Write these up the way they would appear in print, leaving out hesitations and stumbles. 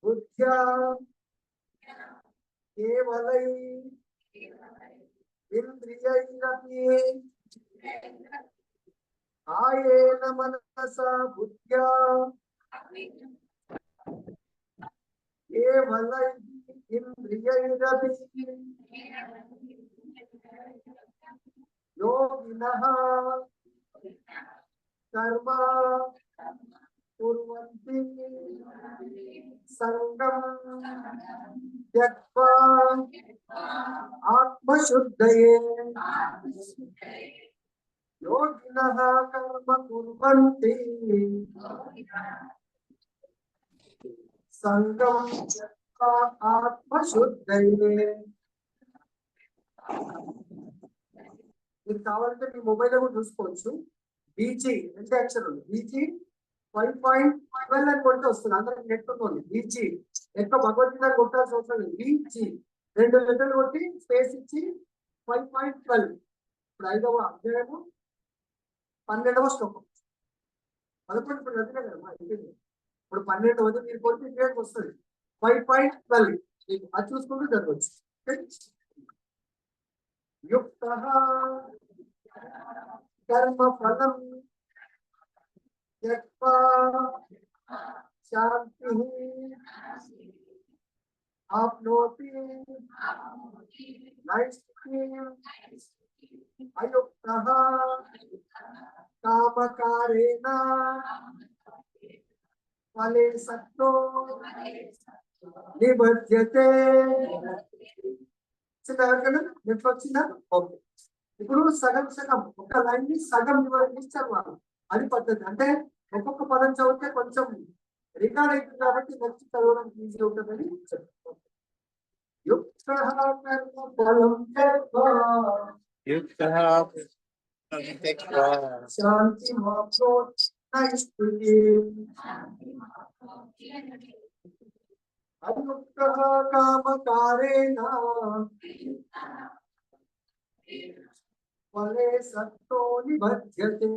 बुद्ध्या केवलै इंद्रियैरपि कायेन मनसा बुद्ध्या केवलै इंद्रियैरपि योगिनः कर्म कुर्वन्ति संगम त्यक्त्वा आत्मशुद्धये योगिनः कर्म कुर्वन्ति संगम त्यक्त्वा आत्मशुद्धये మీరు కావాలంటే మీ మొబైల్ లో చూసుకోవచ్చు బీజీ అంటే అక్షరాలు బీజీ 5.12 అని కొట్టే వస్తుంది అందరికి నెట్ ఉంది బీజీ ఎక్కువ భగవద్గీత కొట్టాల్సిన అవసరం లేదు బీజీ 2 లెటర్లు కొట్టి స్పేస్ ఇచ్చి 5.12 ఇప్పుడు 5వ అధ్యాయము 12వ శ్లోకం 11 ఇప్పుడు చదివే కదా ఇప్పుడు 12వది మీరు కొట్టి ఇక్కడికి వస్తుంది 5.12 అది చూసుకుంటూ చదవచ్చు युक्तः कर्म फलं त्यक्त्वा शान्तिः आप्नोति नैष्ठिकीम् अयुक्तः कामकारेण फले सक्तो निबध्यते ఇప్పుడు సగం సగం ఒక లైన్ ని సగం ఇచ్చారు వాళ్ళు అది పద్ధతి అంటే ఒక్కొక్క పదం చదివితే కొంచెం రికార్డ్ అవుతుంది కాబట్టి నెక్స్ట్ చదవడానికి ఈజీ ఉంటుందని చెప్తారు శాంతి अयुक्तः कामकारेण फले सक्तो निबध्यते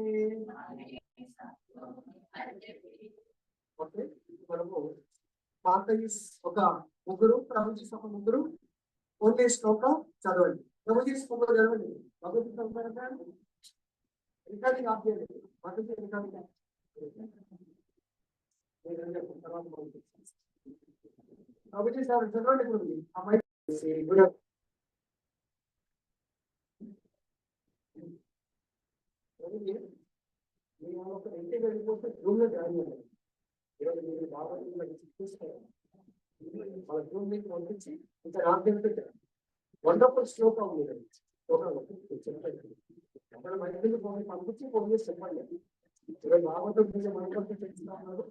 ఓకే మనము పాతయి ఒక ముగ్గురు ప్రభుజీ ఒక ముగ్గురు ఓన్లీ శ్లోకం చదవండి ప్రభుజీ శ్లోకం చదవండి భగవద్గీత రికార్డింగ్ ఆఫ్ చేయండి భగవద్గీత రికార్డింగ్ ప్రభుజీ సార్ చదవండి గురుజీ అమ్మాయి ఇంటికి వెళ్ళిపోతే రూమ్ లో జాయిన్ అయ్యారు ఈరోజు మీరు బాగా వాళ్ళ రూమ్ మీకు పంపించి ఇంకా రాత్రి వండర్ఫుల్ శ్లోకం ఉంది అక్కడ మైండ్కి పంపించి ఫోన్ చేసి చెప్పండి ఈరోజు బాగా మనకు తెలుస్తున్నారు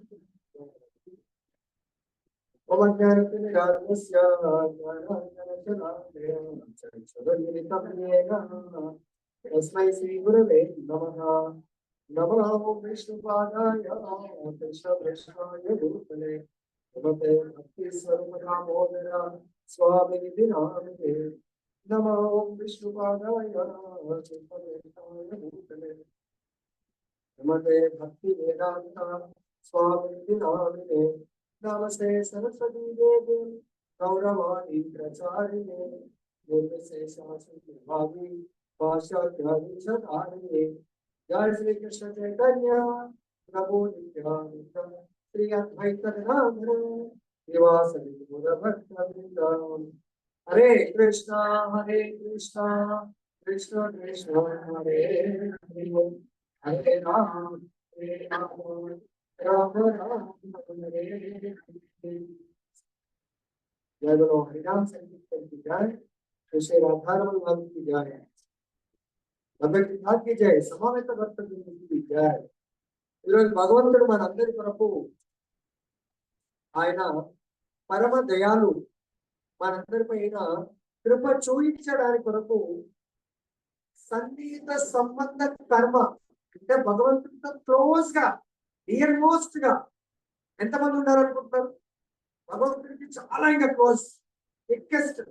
तस्मै श्री गुरवे नमः नमः विष्णुपादाय कृष्णप्रेष्ठाय भूतले नमते भक्ति स्वरूप दामोदर स्वामिनिधि नामते नमः विष्णुपादाय कृष्णप्रेष्ठाय भूतले नमते भक्ति वेदांत स्वामिनिधि नामते नमस्ते सरस्वती देवी गौरवाणी प्रचारिणे भावी जय श्री कृष्ण चैतन्य प्रभु नित्यानंद श्री अद्वैत गदाधर श्रीवासदि गौरभक्तवृंद हरे कृष्णा कृष्ण कृष्ण हरे हरे हरे राम राम राम हरे हरे जय बोलो हरिनाम संकीर्तन की जय श्री राधारमण लाल की जय भगवद्गीता की जय समावेत भक्त की जय ఈరోజు భగవంతుడు మనందరి కొరకు ఆయన పరమ దయాలు మనందరి పైన కృప చూయించడానికి కొరకు సన్నిహిత సంబంధ కర్మ అంటే భగవంతుడితో క్లోజ్ గా నియర్ మోస్ట్ గా ఎంతమంది ఉండాలనుకుంటారు భగవంతుడికి చాలా ఇంకా క్లోజ్ రిక్వెస్ట్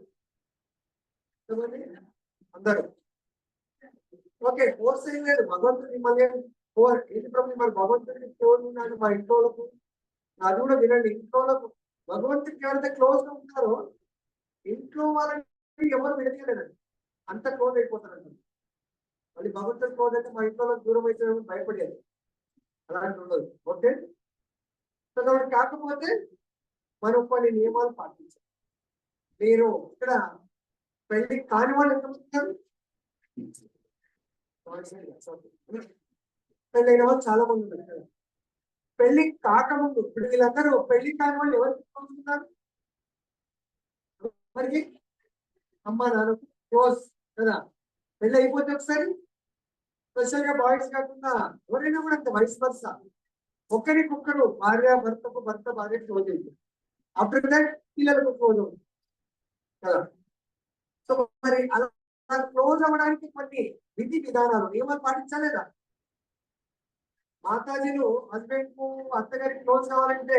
అందరూ ఓకే ఫోర్స్ ఏం లేదు భగవంతుడి మళ్ళీ ఏంటి ప్రభు మరి భగవంతుడికి తోడు ఉన్నాను మా ఇంట్లోలకు అది కూడా వినండి ఇంట్లోలకు భగవంతుడికి ఎవరైతే క్లోజ్ గా ఉంటారో ఇంట్లో వాళ్ళని ఎవరు విడతీయలేదండి, అంత క్లోజ్ అయిపోతారంట. మళ్ళీ భగవంతుడి క్లోజ్ అయితే మా ఇంట్లో దూరం అయితే భయపడేది, అలాంటి ఉండదు. ఓకే, సో కాబట్టి కాకపోతే మనం కొన్ని నియమాలు పాటించాలి. మీరు ఇక్కడ పెళ్లి కాని వాళ్ళు ఎంతమంది ఉన్నారు? పెళ్ళైన వాళ్ళు చాలా మంది ఉన్నారు కదా. పెళ్లి కాకముందు ఇప్పుడు వీళ్ళందరూ పెళ్లి కాని వాళ్ళు ఎవరికి పంపుతున్నారు? మరికి అమ్మ నాన్న క్లోజ్ కదా. పెళ్లి అయిపోతే ఒకసారి స్పెషల్ గా బాయ్స్ కాకుండా ఎవరైనా కూడా అంత వయసు వరుస ఒకరికొకరు భార్య భర్తకు భర్త భార్య క్లోజ్ అయింది. ఆఫ్టర్ దట్ పిల్లలకు క్లోజ్ అవుతుంది కదా. సో మరి అలా క్లోజ్ అవ్వడానికి కొన్ని విధి విధానాలు నియమాలు పాటించలేదా? మాతాజీలు హస్బెండ్ కు అత్తగారికి క్లోజ్ కావాలంటే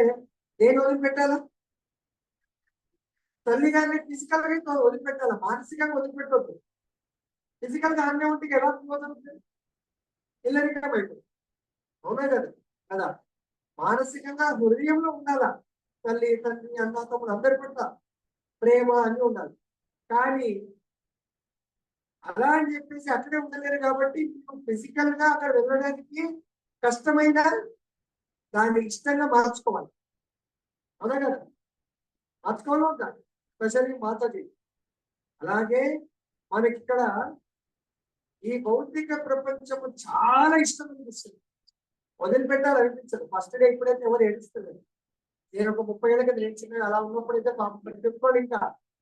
దేని వదిలిపెట్టాలా? తల్లి గారిని ఫిజికల్ గా వదిలిపెట్టాలా, మానసికంగా వదిలిపెట్టవద్దు. ఫిజికల్ గా అన్నీ ఉంటే ఎలా క్లోజ్ అవుతుంది? ఇల్లరికం అయిపోతుంది. అవునా కదా కదా. మానసికంగా హృదయంలో ఉండాలా, తల్లి తండ్రి అన్న తమ్ముడు అందరి పట్ల ప్రేమ అన్ని ఉండాలి. కానీ అలా అని చెప్పేసి అక్కడే ఉండలేరు కాబట్టి ఫిజికల్ గా అక్కడ వెళ్ళడానికి కష్టమైన దాన్ని ఇష్టంగా మార్చుకోవాలి. అవునా కదా, మార్చుకోవాలి ఉంటారు స్పెషల్లీ మాతాజీ. అలాగే మనకి ఇక్కడ ఈ భౌతిక ప్రపంచము చాలా ఇష్టం అనిపిస్తుంది, వదిలిపెట్టాలి అనిపించదు. ఫస్ట్ డే ఇప్పుడైతే ఎవరు ఏడుస్తుంది. నేను ఒక 30 ఏళ్ళ కింద చిన్నగా అలా ఉన్నప్పుడైతే చెప్పుకోండి, ఇంకా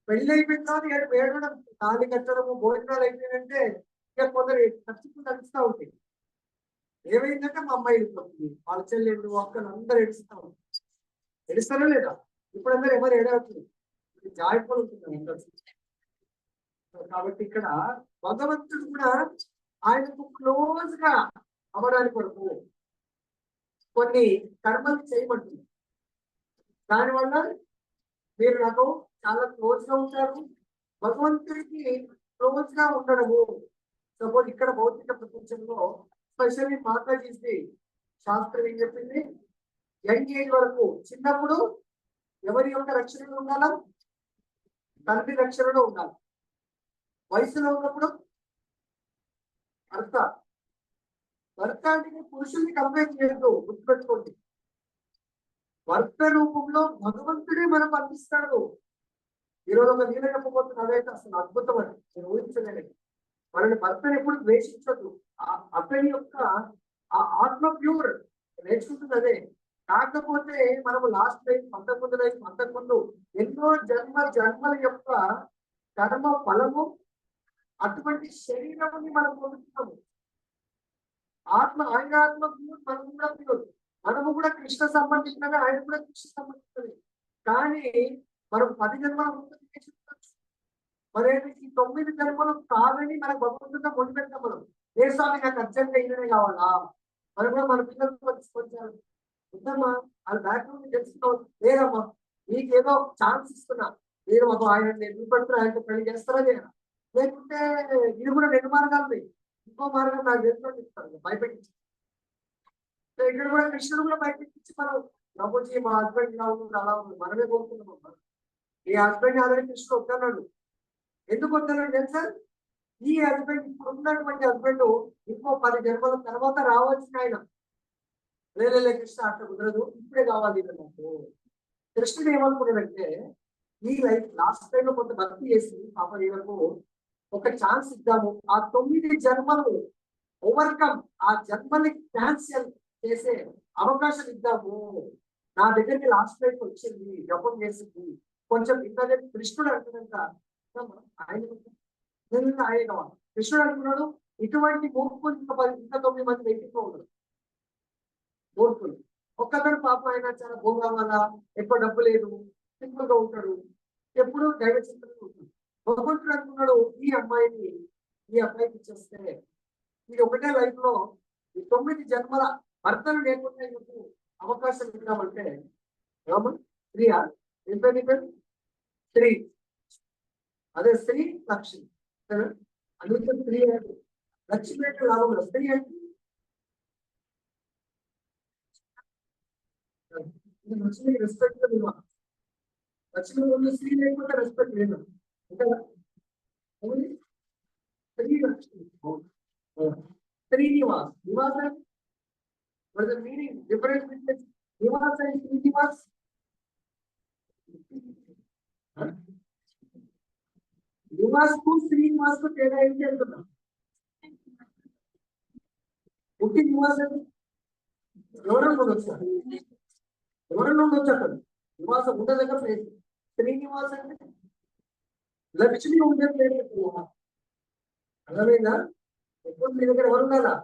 పెళ్లి అయిపోయిన తర్వాత ఏడవడం, తాళి కట్టడము, భోజనాలు అయిపోయిందంటే ఇక కొందరు ఖర్చుకుంటూ అనిపిస్తూ ఉంటాయి. ఏమైందంటే మా అమ్మాయి వెళ్ళిపోతుంది, వాళ్ళ చెల్లెళ్ళు అక్కలు అందరూ ఏడుస్తూ ఉంటారు. ఏడుస్తారా లేదా? ఇప్పుడు అందరూ ఎవరు ఏడవట్లేదు, జాయిఫుల్ ఉంటుంది అందరూ. కాబట్టి ఇక్కడ భగవంతుడు కూడా ఆయనకు క్లోజ్ గా అవ్వడానికి కొరకు కొన్ని కర్మలు చేయబడుతుంది. దానివల్ల మీరు నాకు చాలా క్లోజ్ గా ఉంటారు. భగవంతుడికి క్లోజ్ గా ఉండడము. సపోజ్ ఇక్కడ భౌతిక ప్రపంచంలో స్పెషల్లీ మాతాజీ శాస్త్రం ఏం చెప్పింది? యంగ్ ఏజ్ వరకు, చిన్నప్పుడు ఎవరి యొక్క రక్షణలో ఉండాలా? తండ్రి రక్షణలో ఉండాలి. వయసులో ఉన్నప్పుడు భర్త అంటే పురుషుల్ని కంపేర్ చేయొద్దు, గుర్తుపెట్టుకోండి. భర్త రూపంలో భగవంతుడే మనకు అందిస్తాడు. ఈరోజు ఒక నీళ్ళ చెప్పబోతున్న అదైతే అసలు అద్భుతం అని నేను ఊహించలేను. మనని భర్తను ఎప్పుడు ద్వేషించదు. అతని యొక్క ఆ ఆత్మ ప్యూర్ నేర్చుకుంటుంది అదే. కాకపోతే మనము లాస్ట్ లైఫ్ అంతకుముందు ఎన్నో జన్మల యొక్క కర్మ ఫలము అటువంటి శరీరాన్ని మనం పొందుతున్నాము. ఆయన ఆత్మ ప్యూర్, మనం కూడా ప్యూర్. మనము కూడా కృష్ణ సంబంధించినవి, ఆయన కూడా కృష్ణ సంబంధించినవి. కానీ మనం 10 జన్మల మరి ఈ 9 జన్మలు కాదని మనకు భగవంతుడిగా మొదలు పెడతాం. మనం ఏ స్వామి నాకు అర్జెంట్ అయిననే కావాలా? మనం కూడా మన పిల్లలకు తీసుకొచ్చారు ఉందమ్మా, అది బ్యాక్గ్రౌండ్ తెలుసుకోవాలి. లేదమ్మా, మీకేదో ఛాన్స్ ఇస్తున్నా, మీరు మాకు ఆయన చూపెడుతున్నా, ఆయనతో పెళ్లి చేస్తారా లేదా? లేకుంటే ఇది కూడా 2 మార్గాలు, ఇంకో మార్గం నాకు తెలుసుకొని ఇస్తారు, భయపెట్టించి. ఇక్కడ కూడా కృష్ణుడు కూడా భయపెట్టించి మనం ప్రభుజీ మా హస్బెండ్ ఇలా ఉంది అలా ఉంది మనమే కోరుకుంటున్నాం. ఈ హస్బెండ్ ఆల్రెడీ కృష్ణుడు వద్దన్నాడు. ఎందుకు వద్దన్నాడు తెలుసా? ఈ హస్బెండ్, ఇప్పుడు ఉన్నటువంటి హస్బెండ్ ఇంకో 10 జన్మల తర్వాత రావాల్సిన ఆయన. లేలే కృష్ణ అట్లా కుదరదు, ఇప్పుడే కావాలి నాకు. కృష్ణుడు ఏమనుకున్నాడంటే ఈ లైఫ్ లాస్ట్ టైం లో కొంత భక్తి చేసి పాప వీళ్ళకు ఒక ఛాన్స్ ఇద్దాము, ఆ 9 జన్మలు ఓవర్కమ్, ఆ జన్మని క్యాన్సిల్ చేసే అవకాశం ఇద్దాము. నా దగ్గరికి లాస్ట్ లైఫ్ వచ్చింది, జపం చేసింది కొంచెం ఇంత కృష్ణుడు అంటున్నాక ఆయన ఆయన కావాలి. కృష్ణుడు అంటున్నాడు ఇటువంటి మూర్ఖులు ఇంకా 9 మంది వెయిటింగ్ ఉండదు. మూర్ఖులు ఒక్కతడు పాప ఆయన చాలా భోగా వల్ల ఎక్కువ డబ్బు లేదు, సింపుల్ గా ఉంటాడు, ఎప్పుడు దైవ చింతనలో ఉంటాడు. భగవంతుడు అంటున్నాడు ఈ అబ్బాయికి ఇచ్చేస్తే ఇది ఒకటే లైఫ్ లో ఈ 9 జన్మల భర్తలు లేకుండా నీకు అవకాశం ఇద్దామంటే స్త్రీయా ఏం పేరు? స్త్రీ. అదే స్త్రీ లక్ష్మి. అందుకే స్త్రీ అంటే లక్ష్మి అంటే లాభం. స్త్రీ అంటే లక్ష్మికి రెస్పెక్ట్ విలువ. లక్ష్మి ముందు శ్రీ లేకపోతే రెస్పెక్ట్ లేదు అంతేనా Srilakshmi Srinivas Nivas what is the meaning difference between Nivas and Srinivas Nivas కు శ్రీనివాస్ కు తేడా ఏంటి అంటున్నా పుట్టి నివాస్ అంటే ఎవరన్నా వచ్చారు ఎవరన్నా ఉండొచ్చు అక్కడ నివాసం ఉండే దగ్గర ప్లేస్ శ్రీనివాస్ అంటే లక్ష్మి ఉండే ప్లేస్ అర్థమైందా ఎప్పుడు మీ దగ్గర ఎవరు ఉండాలా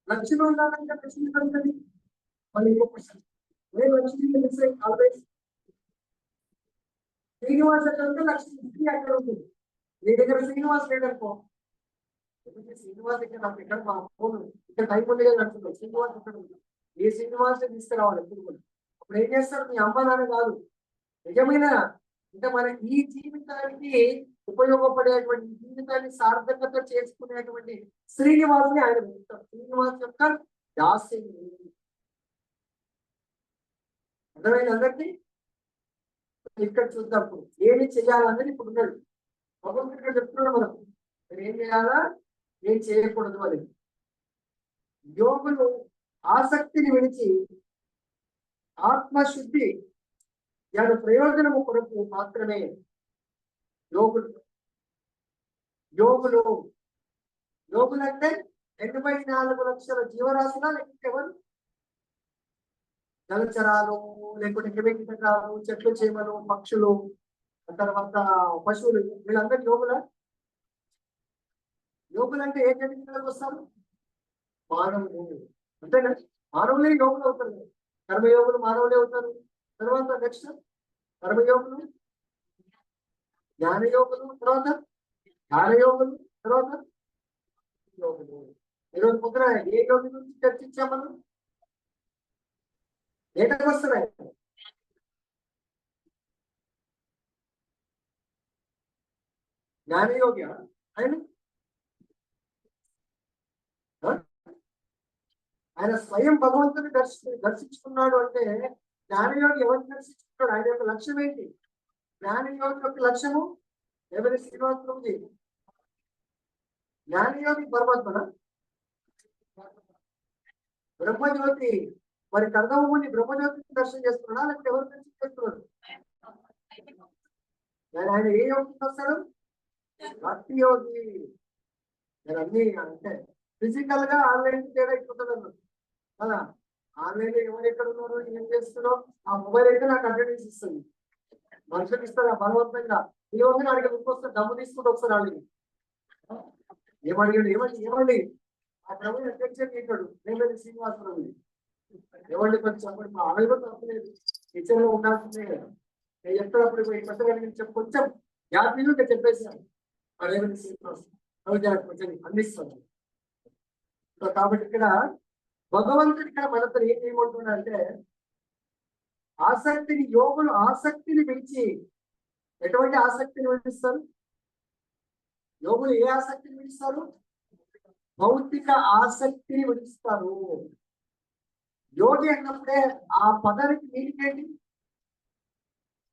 లక్ష్మి ఉండాలంటే లక్ష్మి ఉంటుంది మళ్ళీ ఇంకో క్వశ్చన్ లక్ష్మి ఆల్వేస్ శ్రీనివాస్ ఎక్కడ ఉంటే లక్ష్మి అక్కడ ఉంటుంది నీ దగ్గర శ్రీనివాస్ లేదనుకో శ్రీనివాస్ ఇక్కడ నాకు ఎక్కడ మా ఫోన్ ఇక్కడ టైం ఉంది కదా అంటున్నాడు శ్రీనివాస్ ఎక్కడ ఉంది ఏ శ్రీనివాస్ తీసుకురావాలి ఎప్పుడు కూడా అప్పుడు ఏం చేస్తారు మీ అమ్మ నాన్న కాదు నిజమైన అంటే మన ఈ జీవితానికి ఉపయోగపడేటువంటి జీవితాన్ని సార్థకత చేసుకునేటువంటి శ్రీనివాసుని ఆయన పిలుస్తారు శ్రీనివాస్ యొక్క దాస్యం అర్థమైన అందరికీ ఇక్కడ చూద్దాం ఏమి చేయాలన్నది ఇప్పుడు ఉన్నాడు భగవంతుడు ఇక్కడ చెప్తున్నాడు మనకు మీరు ఏం చేయాలా ఏం చేయకూడదు అని యోగులు ఆసక్తిని విడిచి ఆత్మశుద్ధి దాని ప్రయోజనము కొరకు మాత్రమే యోగులు యోగులు యోగులు అంటే 84 లక్షల జీవరాశుల లేకపోతే ఎవరు జలచరాలు లేకుంటే హిమకీటకాలు చెట్లు చేమలు పక్షులు తర్వాత పశువులు వీళ్ళందరూ యోగుల యోగులు అంటే ఏ జన్మకి వస్తారు మానవులు అంతేనా మానవులే యోగులు అవుతారు కర్మయోగులు మానవులే అవుతారు తర్వాత నెక్స్ట్ కర్మయోగులు జ్ఞానయోగులు తర్వాత ధ్యానయోగులు తర్వాత యోగులు ఈరోజు పొద్దున ఏ యోగి గురించి చర్చించాం మనం ఏటకు వస్తున్నాయి జ్ఞానయోగి ఆయన ఆయన స్వయం భగవంతుని దర్శించుకున్నాడు అంటే జ్ఞానయోగి ఎవరిని దర్శించుకున్నాడు ఆయన యొక్క లక్ష్యం ఏంటి జ్ఞానయోగి యొక్క లక్ష్యము ఎవరి శ్రీనివాస ప్రభుజీ జ్ఞానయోగి పరమాత్మన బ్రహ్మజ్యోతి మరి కర్దముని బ్రహ్మజ్యోతిని దర్శనం చేస్తున్నాడా లేకపోతే ఎవరు దర్శనం చేస్తున్నాడు ఆయన ఏ యోగి వస్తాడు భక్తి యోగి నేను అన్ని అంటే ఫిజికల్ గా ఆన్లైన్ తేడా ఎక్కుతుంది అన్నమాట కదా ఆన్లైన్ లో ఎవరు ఎక్కడ ఉన్నారు ఏం చేస్తున్నారో ఆ మొబైల్ అయితే నాకు అటెండెన్స్ ఇస్తుంది మనుషులకు ఇస్తారు బలవంతంగా ఈ రోజు అడిగి వస్తారు డబ్బు తీసుకుంటూ వస్తారు వాళ్ళకి ఏమడిగాడు ఏమండి ఆ ప్రభు అధ్యక్షుడు ఏంటాడు నేను శ్రీనివాసరావు ఏమండి కొంచెం చెప్పండి మా ఆమె కూడా తప్పలేదు కిచెన్ లో ఉండాల్సిందే కదా నేను చెప్తాడు కొత్తగా కొంచెం యాభై ఇంకా చెప్పేసాను రేవంత్ శ్రీనివాసరావు కొంచెం అందిస్తాను కాబట్టి ఇక్కడ భగవంతుడి ఇక్కడ మనతో ఏం చేయమంటున్నాడంటే ఆసక్తిని యోగులు ఆసక్తిని విడిచి ఎటువంటి ఆసక్తిని విడిస్తారు యోగులు ఏ ఆసక్తిని విడిస్తారు భౌతిక ఆసక్తిని విడిస్తారు యోగి అన్నప్పుడే ఆ పదానికి మీనింగ్ ఏంటి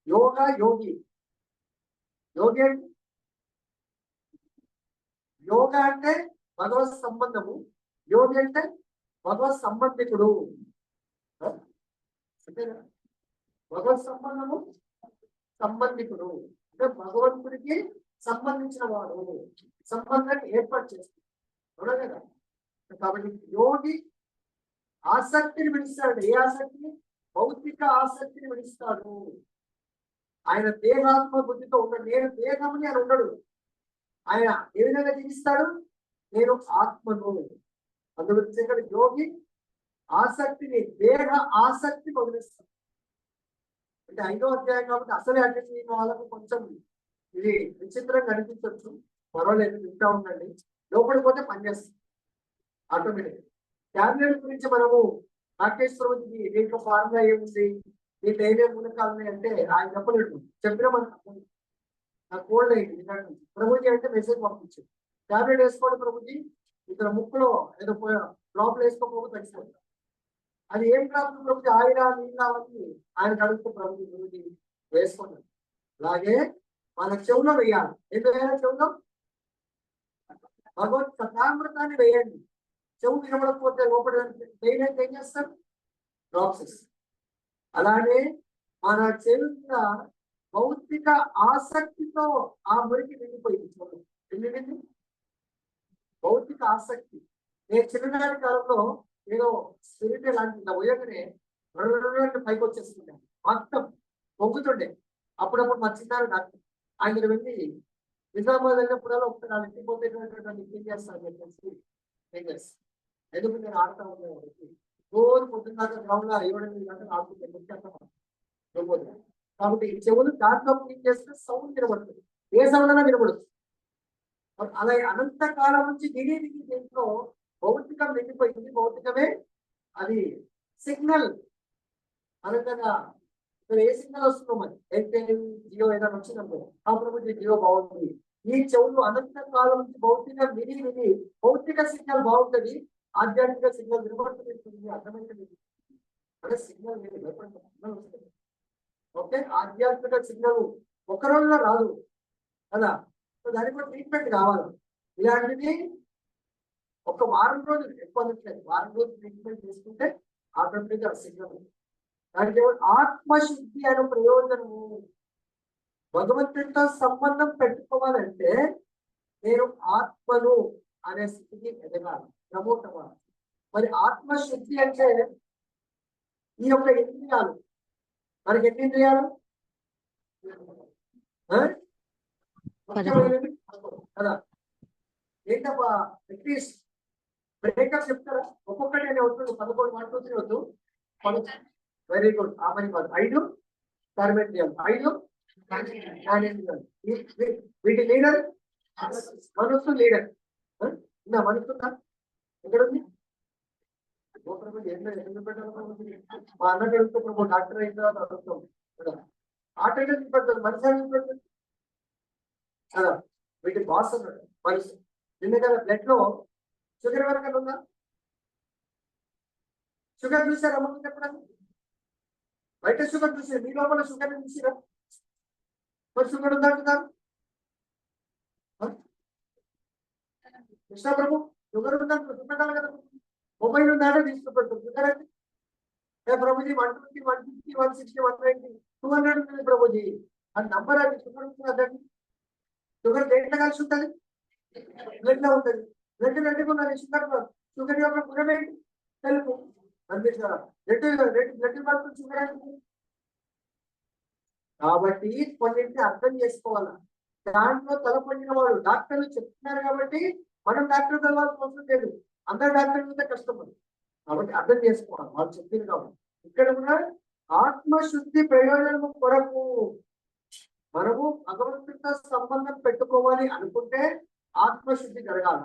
యోగా యోగి యోగి అంటే యోగా అంటే భగవత్ సంబంధము యోగి అంటే భగవత్ సంబంధికుడు భగవత్ సంబంధము సంబంధికుడు అంటే భగవంతుడికి సంబంధించిన వాడు సంబంధాన్ని ఏర్పాటు చేస్తాడు అవునా కదా కాబట్టి యోగి ఆసక్తిని విడిస్తాడు ఏ ఆసక్తిని భౌతిక ఆసక్తిని విడిస్తాడు ఆయన దేహాత్మ బుద్ధితో ఉన్నాడు నేను దేహముని అని ఉండడు ఆయన ఏ విధంగా జీవిస్తాడు నేను ఆత్మను అందుగురించి ఇక్కడ యోగి ఆసక్తిని దేహ ఆసక్తి వదిలిస్తాడు అంటే 5వ అధ్యాయం కాబట్టి అసలే అధ్యయనం వాళ్ళకు కొంచెం ఇది విచిత్రంగా అనిపించవచ్చు పర్వాలేదు వింటా ఉండండి లోపలికి పోతే పనిచేస్తుంది ఆటోమేటిక్ ట్యాబ్లెట్ గురించి మనము నాగేశ్వరరావుకి దీంట్లో ఫార్ములా ఏముంది దీంట్లో ఏమేమి మూలకాలు ఉన్నాయి అంటే ఆయన చెప్పలేడు చెప్పిన మనకు నాకు కోల్డ్ అయింది ప్రభుజీ అంటే మెసేజ్ పంపించాడు ట్యాబ్లెట్ వేసుకోండి ప్రభుజీ ఇక్కడ ముక్కులో ఏదో డ్రాప్లు వేసుకోకపోతే తగ్గిపోతుంది అది ఏం డ్రాప్ ప్రభుజీ ఆయిరా నీళ్ళ అని ఆయన అడుగుతూ ప్రభుజీ వేసుకున్నాం. అలాగే మన చెవులో వేయాలి. ఏం వేయాలి చెవులో? భగవత్ కథామృతాన్ని వేయండి. చెవు వినబడకపోతే లోపల వేయడానికి ఏం చేస్తారు? డ్రాప్స్. అలాగే మన చెవి మీద భౌతిక ఆసక్తితో ఆ మురికి నిండిపోయింది. చూడండి నిండింది భౌతిక ఆసక్తి. నేను చిన్ననాటి కాలంలో ఏదో స్పిరిట్ లాంటి పోయగానే పైకి వచ్చేస్తుంటాను, మొత్తం పొంగుతుండే. అప్పుడప్పుడు మా చిన్నారు డాక్టర్ ఆయన వెళ్ళి నిజామాబాద్ వెళ్ళినప్పుడల్లా ఒకసారి వాళ్ళు ఎక్కిపోతే ఏం చేస్తాను చెప్పేసి ఏం చేస్తాను. ఎందుకు నేను ఆడుతా ఉండేవాడికి రోజు పొద్దున్న గ్రౌండ్ లో 7-8 గంటలు ఆడుతుంటే కాబట్టి చెవులు దాంట్లో క్లీన్ చేస్తే సౌండ్ వినబడుతుంది. ఏ సౌండ్ అయినా వినబడుతుంది. అలాగే అనంత కాలం నుంచి దిగి దీంట్లో భౌతికం నిండిపోయింది. భౌతికమే అది సిగ్నల్. అనగా ఏ సిగ్నల్ వస్తుందో మరి ఎయిర్టెల్ జియో ఏదైనా వచ్చిందనుకో అప్పుడు జియో బాగుంటుంది. ఈ చెవులు అనంత కాలం నుంచి భౌతిక విని భౌతిక సిగ్నల్ బాగుంటుంది, ఆధ్యాత్మిక సిగ్నల్ వినబడుతుంది. అర్థమైంది అంటే సిగ్నల్ సిగ్నల్ వస్తుంది. ఓకే, ఆధ్యాత్మిక సిగ్నల్ ఒక రోజులో రాదు కదా, దానికి కూడా ట్రీట్మెంట్ కావాలి. ఇలాంటిది ఒక వారం రోజులు ఎక్కువ వారం రోజులు ట్రీట్మెంట్ చేసుకుంటే ఆటోమేటిక్గా సిగ్నల్. దానికి ఆత్మశుద్ధి అనే ప్రయోజనము. భగవంతుడితో సంబంధం పెట్టుకోవాలంటే నేను ఆత్మను అనే స్థితికి ఎదగాలి, ప్రమోట్ అవ్వాలి. మరి ఆత్మశుద్ధి అంటే ఈ యొక్క ఇంద్రియాలు, మనకి ఎన్ని ఇంద్రియాలు కదా, ఏంటబ్బా అట్లీస్ట్ బ్రేకప్ చెప్తారా? ఒక్కొక్కటి నేను అవుతుంది 11 మాటలు వద్దు. Very good. ఆ పని కాదు. 5 కర్మేంద్రియాలు, 5 జ్ఞానేంద్రియాలు. వీటి లీడర్ మనస్సు. లీడర్ మనసుందా? ఎక్కడుంది? మా అన్నకి వెళ్తున్నప్పుడు డాక్టర్ అయిన తర్వాత అడుగుతాం కదా, ఆటోమేటిక్ పెడతారు మనిషి కదా. వీటి బాస్ అన్నాడు మనిషి. ఎందుకంటే బ్లడ్ లో షుగర్ వరకు ఉందా? షుగర్ చూసారా? అమ్మ చెప్పడానికి బయట షుగర్ చూసారు, మీ లోపల షుగర్ చూసిరా? మరి షుగర్ ఉందంటున్నారు కృష్ణ ప్రభు. షుగర్ ఉందంటే చూపెట్టాలి కదా. మొబైల్ ఉందంటే తీసుకుపెడతాం. షుగర్ అంటే ప్రభుజీ 120, 150, 160, 190, 200 ఉంటుంది ప్రభుజీ. అది నంబర్. అది షుగర్ ఉంటుంది. అదండి షుగర్ దేంట్లో కలిసి ఉంటుంది? బ్లడ్ లో ఉంటుంది. Blood రెడ్డిగా sugar. షుగర్ యొక్క గుణం ఏంటి? తెలుపు అనిపిస్తారా? బ్లడ్ పడుతుంది షుగర్ అంటే. కాబట్టి కొన్నింటిని అర్థం చేసుకోవాలా. దాంట్లో తలపడిన వాడు డాక్టర్లు చెప్తున్నారు కాబట్టి మనం డాక్టర్ చదవాల్సిన అవసరం లేదు. అందరు డాక్టర్ మీద కష్టపడు కాబట్టి అర్థం చేసుకోవాలి వాళ్ళు చెప్పింది. కాబట్టి ఇక్కడ కూడా ఆత్మశుద్ధి ప్రయోజనము కొరకు మనము భగవంతుడితో సంబంధం పెట్టుకోవాలి అనుకుంటే ఆత్మశుద్ధి జరగాల.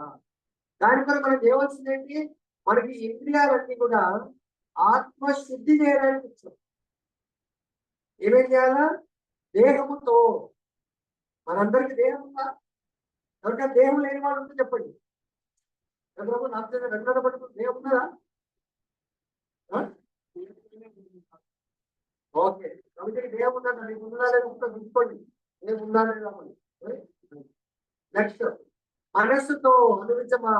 దాని కొరకు మనకు చేయవలసింది ఏంటి? మనకి ఇంద్రియాలన్నీ కూడా ఆత్మశుద్ధి చేయడానికి ఇచ్చాం. ఏమేం చేయాలా? దేహముతో. మనందరికి దేహం ఉందా? ఎవరికైనా దేహం లేని వాళ్ళు ఉంటే చెప్పండి. ప్రభు నాకు వెంటనే పట్టుకుని దేహం ఉన్నదా? ఓకే, కాబట్టి దేహం ఉందా? నీకు ఉందా లేదా చూసుకోండి. దేహం ఉందా లేదా? నెక్స్ట్ మనస్సుతో అనుభవించమా.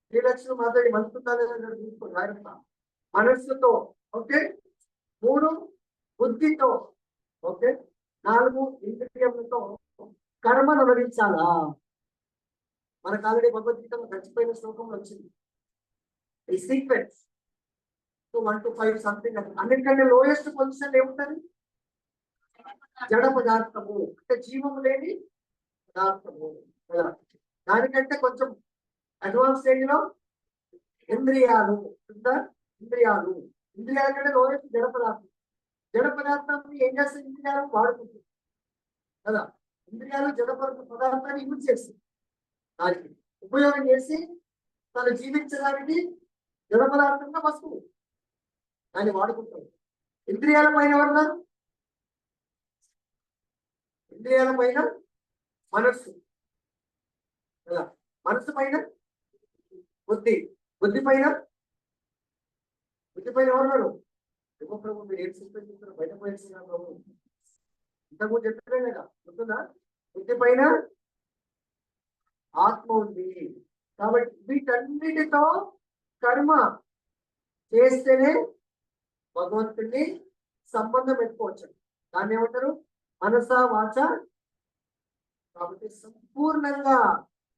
శ్రీలక్ష్మి మాధవి మనసు ఉందా లేదా చూసుకోండి. జాగ్రత్త. మనస్సుతో. ఓకే. 3 బుద్ధితో. ఓకే. 4 ఇంద్రియములతో కర్మను అనుభవించాలా. మనకు ఆల్రెడీ భగవద్గీతలో గడిచిపోయిన శ్లోకంలో వచ్చింది ఈ సీక్వెన్స్. 1 to 5 something. అన్నిటికంటే లోయెస్ట్ పొజిషన్ ఏముంటుంది? జడ పదార్థము అంటే జీవము లేని పదార్థము. దానికంటే కొంచెం అడ్వాన్స్ స్టేజ్ లో ఇంద్రియాలు. ఇంద్రియాలు కంటే లోయెస్ట్ జడ పదార్థం. జడ పదార్థం ఏం చేస్తుంది? ఇంద్రియాలను వాడుకుంటుంది కదా. ఇంద్రియాలు జడ పదార్థాన్ని యూజ్ చేస్తుంది, దానికి ఉపయోగం చేసి తను జీవించడానికి జడ పదార్థంగా వస్తువు దాన్ని వాడుకుంటాడు. ఇంద్రియాల పైన ఎవరున్నారు? ఇంద్రియాల పైన మనస్సు కదా. మనస్సు పైన బుద్ధి. బుద్ధి పైన ఎవరున్నారు? ప్రభు మీరు ఏం సిస్టమ్ చేస్తారు? బయట పోయిన ప్రభు ఇంతకు చెప్పలే కదా, గుర్తుందా? బుద్ధి పైన ఆత్మ ఉంది. కాబట్టి వీటన్నిటితో కర్మ చేస్తేనే భగవంతుడిని సంబంధం పెట్టుకోవచ్చు. దాన్ని ఏమంటారు? మనస వాచ. కాబట్టి సంపూర్ణంగా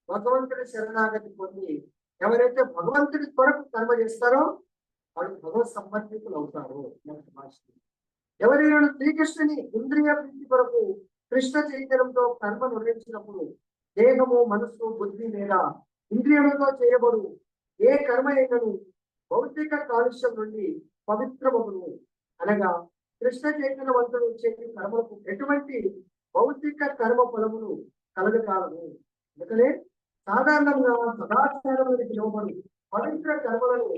భగవంతుడి శరణాగతి పొంది ఎవరైతే భగవంతుడి కొరకు కర్మ చేస్తారో వాళ్ళు భగవత్ సంబంధికులు అవుతారు. ఎవరైనా శ్రీకృష్ణుని ఇంద్రియ ప్రీతి కొరకు కృష్ణ చైతన్యంతో కర్మ నిర్వహించినప్పుడు దేహము, మనస్సు, బుద్ధి లేదా ఇంద్రియములతో చేయబడు ఏ కర్మ అయినను భౌతిక కాలుష్యం నుండి పవిత్రమగును. అనగా కృష్ణ చైతన్యవంతుడు చేసే కర్మలకు ఎటువంటి భౌతిక కర్మ ఫలములు కలగకాలము. అందుకనే సాధారణంగా సదాచారములకు పిలువబడు పవిత్ర కర్మలను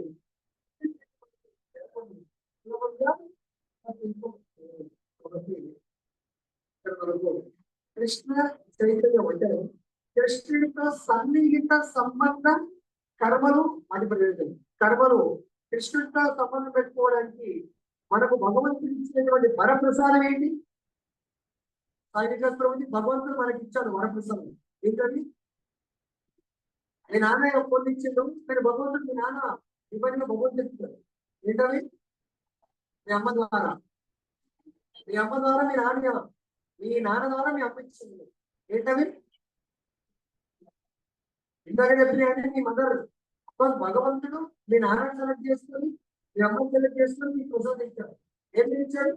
కృష్ణ చైతన్యం అంటే కృష్ణుడితో సన్నిహిత సంబంధ కర్మలు అని ప్రయోజనం. కర్మలు కృష్ణుడితో సంబంధం పెట్టుకోవడానికి మనకు భగవంతుడు ఇచ్చినటువంటి వరప్రసాదం ఏంటి? సాయిశాస్త్రం భగవంతుడు మనకి ఇచ్చాడు వరప్రసాదం. ఏంటది? మీ నాన్న కొన్ని ఇచ్చిండు, మీరు భగవంతుడు మీ నాన్న ఇవన్నీ భగవంతుడు ఇచ్చాడు. ఏంటది? మీ అమ్మ ద్వారా, మీ అమ్మ ద్వారా మీ నాన్న, మీ నాన్న ద్వారా మీ అమ్మ ఇచ్చింది. ఏంటవి? ఇందాక చెప్పిన మీ మదర్. భగవంతుడు మీ నాన్న సెలెక్ట్ చేసుకొని మీ అమ్మని సెలెక్ట్ చేసుకొని మీకు ప్రసాదం ఇచ్చాడు. ఏం ఇచ్చాడు?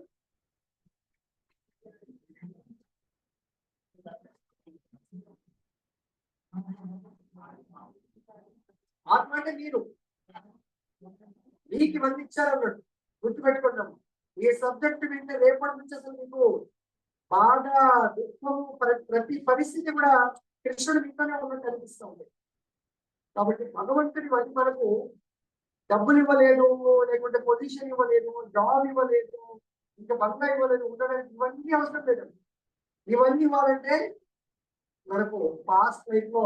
ఆత్మ అంటే మీరు, మీకు ఇవన్నీ ఇచ్చారు అన్నాడు. గుర్తుపెట్టుకున్నాము. ఈ సబ్జెక్ట్ వింటే రేపటి నుంచి అసలు మీకు బాగా దుఃఖము, ప్రతి పరిస్థితి కూడా కృష్ణుడు మీతోనే ఉన్నట్టు అనిపిస్తూ ఉంది. కాబట్టి భగవంతుడి అది మనకు డబ్బులు ఇవ్వలేదు, లేకుంటే పొజిషన్ ఇవ్వలేదు, జాబ్ ఇవ్వలేదు, ఇంకా బంగా ఇవ్వలేదు, ఉండడానికి ఇవన్నీ అవసరం లేదు. ఇవన్నీ ఇవ్వాలంటే మనకు పాస్ట్ లైఫ్ లో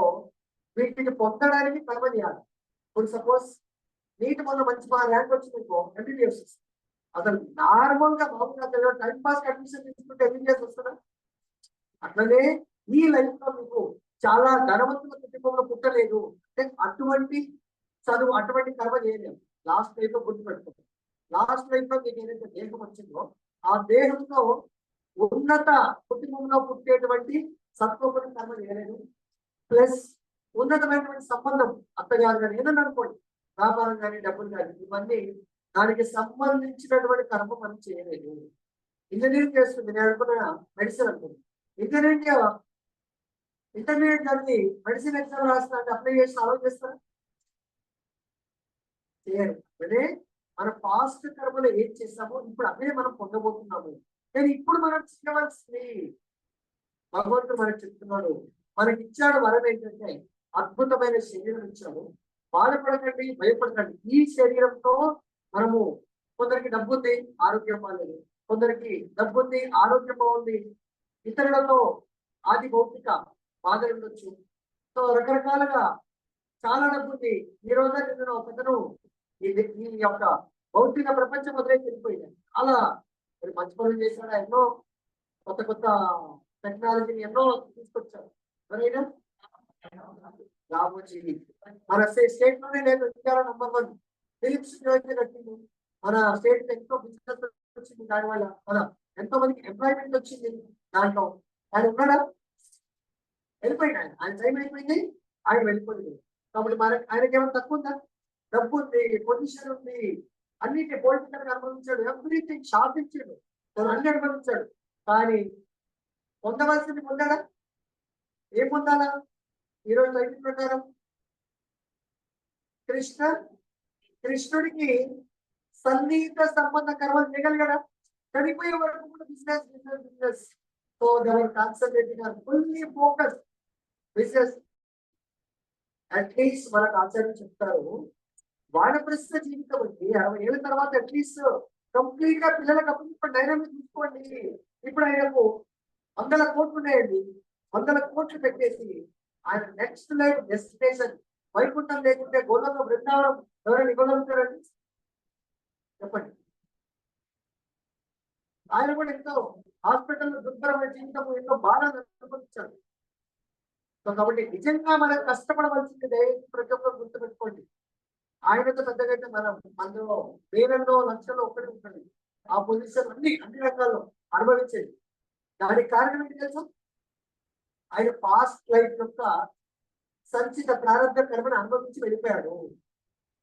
వీటిని పొందడానికి కర్మ చేయాలి. ఇప్పుడు సపోజ్ నీటి వల్ల మంచి ర్యాంక్ వచ్చింది ఇంకో ఎంబీబీఎస్, అసలు నార్మల్ గా మామూలుగా టైం పాస్ అడ్మిషన్ తీసుకుంటే ఎంబీబీఎస్ వస్తుందా? అట్లనే ఈ లైఫ్ లో మీకు చాలా ధనవంతుల కుటుంబంలో పుట్టలేదు అంటే అటువంటి చదువు, అటువంటి కర్మ చేయలేము. లాస్ట్ లైఫ్ లో గుర్తుపెట్టుకోండి. లాస్ట్ లైఫ్ లో మీకు ఏదైతే దేహం వచ్చిందో ఆ దేహంతో ఉన్నత కుటుంబంలో పుట్టేటువంటి సత్వగుణ కర్మ చేయలేదు. ప్లస్ ఉన్నతమైనటువంటి సంబంధం అత్తగారు కానీ ఏదన్నా అనుకోండి, వ్యాపారం కానీ డబ్బులు కానీ ఇవన్నీ దానికి సంబంధించినటువంటి కర్మ మనం చేయలేదు. ఇంజనీరింగ్ చేస్తుంది, నేను అనుకున్నా మెడిసిన్ అనుకుంది. ఇంటర్మీడియట్ చదివి మెడిసిన్ ఎగ్జామ్ రాస్తా అంటే అప్లై చేసి అలౌ చేస్తారా? చేయరు. అదే మన పాస్ట్ కర్మలో ఏం చేస్తామో ఇప్పుడు అదే మనం పొందబోతున్నాము. కానీ ఇప్పుడు మనం చేయవలసింది భగవంతుడు మనకు చెప్తున్నాడు, మనకి ఇచ్చాడు వరం ఏంటంటే అద్భుతమైన శరీరం ఇచ్చాడు. బాధపడకండి, భయపడకండి. ఈ శరీరంతో మనము కొందరికి డబ్బు ఉంది, ఆరోగ్యం బాగాలేదు, కొందరికి డబ్బు ఉంది, ఆరోగ్యం బాగుంది, ఇతరులతో ఆది భౌతిక బాధలు ఉండొచ్చు. సో రకరకాలుగా చాలా డబ్బు ఉంది. ఈ రోజు నేను ఒకతను ఈ యొక్క భౌతిక ప్రపంచం వదిలే వెళ్ళిపోయింది. చాలా మంచి పనులు చేశాడు, ఎన్నో కొత్త కొత్త టెక్నాలజీని ఎన్నో తీసుకొచ్చారు. ఎవరైనా రామోజీ మన స్టేట్ లోనే లేదు, ఇండియాలో నంబర్ 1 ఫిలిప్స్ కట్టింది. మన స్టేట్ ఎంతో బిజినెస్ వచ్చింది, దానివల్ల మన ఎంతో మందికి ఎంప్లాయ్మెంట్ వచ్చింది. దాంట్లో ఆయన ఉన్నాడా? వెళ్ళిపోయింది. ఆయన టైం అయిపోయింది, ఆయన వెళ్ళిపోయింది. కాబట్టి ఆయనకి ఏమైనా తక్కువ ఉందా? డబ్బు ఉంది, పొజిషన్ ఉంది, అన్నిటి పొలిటికల్ అనుభవించాడు, ఎవ్రీథింగ్ శాసించాడు, అన్ని అనుభవించాడు. కానీ పొందవలసింది పొందాడా? ఏం పొందాలా? ఈరోజు టైటిల్ ప్రకారం కృష్ణుడికి సన్నిహిత సంబంధ కర్మలు చేయగలిగాడా? చనిపోయే వరకు కూడా business business business. So they're concentrating on fully focus business. At least మనకు ఆచార్యులు చెప్తారు, వానప్రస్థ జీవితం అండి 60 ఏళ్ళ తర్వాత అట్లీస్ట్ కంప్లీట్ గా పిల్లలకు అప్పుడు డైనామిక్ చూసుకోండి. ఇప్పుడు ఆయనకు 100 కోట్లు ఉన్నాయండి, 100 కోట్లు పెట్టేసి ఆయన నెక్స్ట్ లైఫ్ డెస్టినేషన్ వైకుంఠం లేకుంటే గోళంలో బృందావనం ఎవరైనా ఇవ్వగలుగుతారండి? చెప్పండి. ఆయన కూడా ఎంతో హాస్పిటల్లో దుర్భరమైన జీవితం ఎంతో బాధను అనుభవించాడు. సో కాబట్టి నిజంగా మనం కష్టపడవలసింది దయచేసి ప్రతి ఒక్కరు గుర్తుపెట్టుకోండి. ఆయనతో పెద్దగా అయితే మనం అందులో వేలల్లో లక్షల్లో ఒక్కటి ఉంటుంది. ఆ పొజిషన్ అన్ని రంగాల్లో అనుభవించేది. దానికి కారణం ఏంటి తెలుసా? ఆయన పాస్ట్ లైఫ్ యొక్క సంచిత ప్రారంభ కర్మను అనుభవించి వెళ్ళిపోయాడు.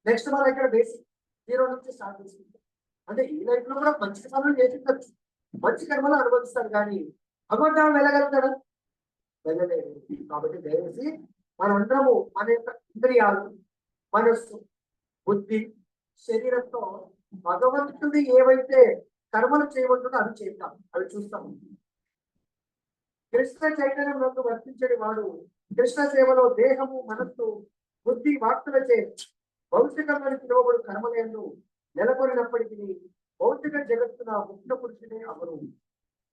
నెక్స్ట్ మనం ఇక్కడ బేసిక్ 0 నుంచి స్టార్ట్ చేసుకుంటాం. అంటే ఈ లైఫ్ లో కూడా మంచి కర్మలు చేసిండొచ్చు, మంచి కర్మలు అనుభవిస్తారు, కానీ భగవంతుడు వెళ్ళగలుగుతాడా? వెళ్ళలేదు. కాబట్టి దయచేసి మనందరము మన యొక్క ఇంద్రియాలు, మనస్సు, బుద్ధి, శరీరంతో భగవంతుడి ఏవైతే కర్మలు చేయమంటుందో అవి చేద్దాం, అవి చూస్తాం. కృష్ణ చైతన్యంలోకి వర్తించని వాడు కృష్ణ సేవలో దేహము, మనస్సు, బుద్ధి, వాక్కులచే భౌతికమని పిలువబడు కర్మలందు నెలకొనినప్పటికీ భౌతిక జగత్తున ముక్త పురుషుడే అవరు.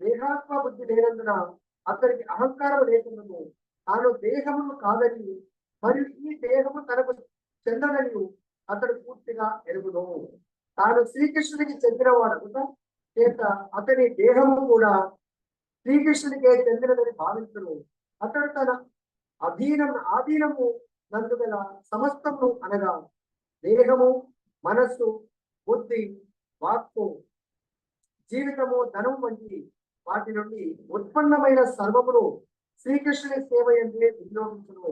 దేహాత్మ బుద్ధి లేనందున అతనికి అహంకారం లేకుండాను తాను దేహమును కాదని మరియు ఈ దేహము తనకు చెందనని అతడు పూర్తిగా ఎరుగును. తాను శ్రీకృష్ణుడికి చెందినవాడు చేత అతని దేహము కూడా శ్రీకృష్ణుడికే చెందినదని భావించును. అతడు తన ఆధీనము నందుగల సమస్తము అనగా దేహము, మనస్సు, బుద్ధి, వాక్కు, జీవితము, ధనము వంటి వాటి నుండి ఉత్పన్నమైన సర్వమును శ్రీకృష్ణుని సేవ ఎందే వినియోగించును.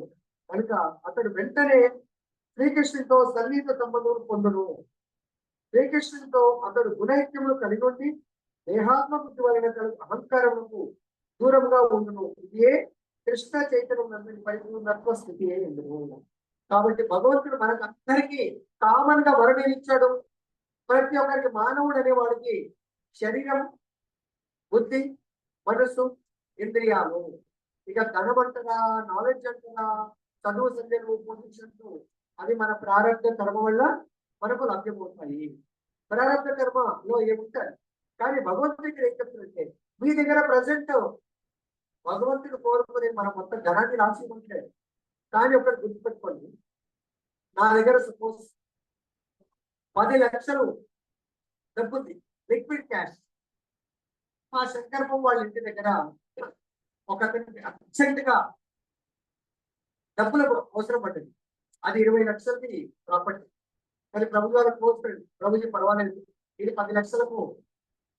కనుక అతడు వెంటనే శ్రీకృష్ణునితో సన్నిహిత సంబంధం పొందును. శ్రీకృష్ణునితో అతడు గుణైక్యములు కలిగి ఉండి దేహాత్మ బుద్ధి వలన కలుగు అహంకారములకు దూరంగా ఉండును. ఇదే కృష్ణ చైతన్యం పరిపూర్ణత్వ స్థితి ఎందుకు. కాబట్టి భగవంతుడు మనకు అందరికీ కామన్ గా వరం ఇచ్చాడు. ప్రతి ఒక్కరికి మానవుడు అనేవాడికి శరీరం, బుద్ధి, మనస్సు, ఇంద్రియాలు. ఇక ధనం అంటారా, నాలెడ్జ్ అంటారా, చదువు సంధ్యలు, పొజిషన్స్, అది మన ప్రారంభ కర్మ వల్ల మనకు లభ్యమవుతాయి. ప్రారంభ కర్మలో ఏముంటాయి. కానీ భగవంతుడికి ఏం చెప్తుందంటే, మీ దగ్గర ప్రజెంట్ భగవంతుడు కోరుకునే మన మొత్తం ధనాన్ని రాసి ఉంటాడు. కానీ ఒకటి గుర్తుపెట్టుకోండి, నా దగ్గర సపోజ్ 10 లక్షలు డబ్బుంది, లిక్విడ్ క్యాష్. మా శంకర్పం వాళ్ళ ఇంటి దగ్గర ఒక అతనికి అర్జెంట్ గా డబ్బులు అవసరం పడ్డది. అది 20 లక్షలది ప్రాపర్టీ. కానీ ప్రభు గారు క్లోజ్ ఫ్రెండ్, ప్రభుజీ పర్వాలేదు, ఇది 10 లక్షలకు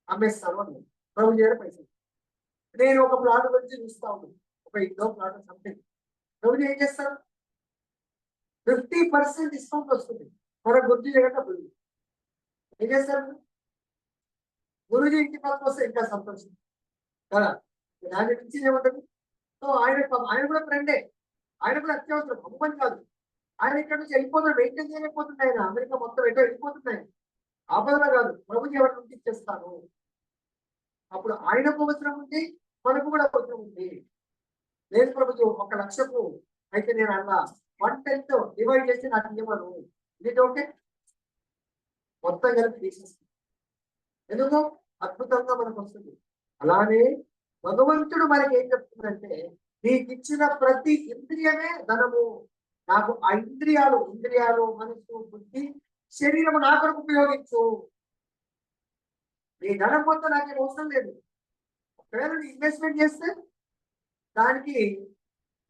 అమ్మేస్తాను అని ప్రభుజీ గారు పైసలు. నేను ఒక ప్లాట్ గురించి చూస్తా ఉన్నాను, ఒక ఇండో ప్లాట్ సంథింగ్. ప్రభుజీ ఏం చేస్తారు, 50% డిస్కౌంట్ వస్తుంది. మన గుర్తు చేయక ఏం చేస్తారు, గురుజీ ఇంటి పక్కన వస్తే ఇంకా సంతోషం కదా. దాని నుంచి ఏముంటుంది. సో ఆయన కూడా ఫ్రెండే, ఆయన కూడా అత్యవసరం, అమ్మని కాదు. ఆయన ఇక్కడ నుంచి వెళ్ళిపోతున్నాడు, మెయింటైన్ చేయలేకపోతుంది. ఆయన అమెరికా మొత్తం ఎటో వెళ్ళిపోతున్నాయి. ఆపదలో కాదు, ప్రభుజీ ఎవరి నుంచి ఇచ్చేస్తాను. అప్పుడు ఆయనకు అవసరం ఉంది, మనకు కూడా అవసరం ఉంది. లేదు ప్రభుజీ 1 లక్షకు అయితే నేను అలా 1/10 డివైడ్ చేసి నాకు ఇవ్వను, ఇది ఓకే, మొత్తం కలిపి తీసేస్తాను. ఎందుకు అద్భుతంగా మనకు వస్తుంది. అలానే భగవంతుడు మనకి ఏం చెప్తుందంటే, నీకు ఇచ్చిన ప్రతి ఇంద్రియమే ధనము. నాకు ఆ ఇంద్రియాలు, మనసు, బుద్ధి, శరీరము నా కొరకు ఉపయోగించు. నీ ధనం మొత్తం నాకేం అవసరం లేదు. ఒకవేళ నువ్వు ఇన్వెస్ట్మెంట్ చేస్తే దానికి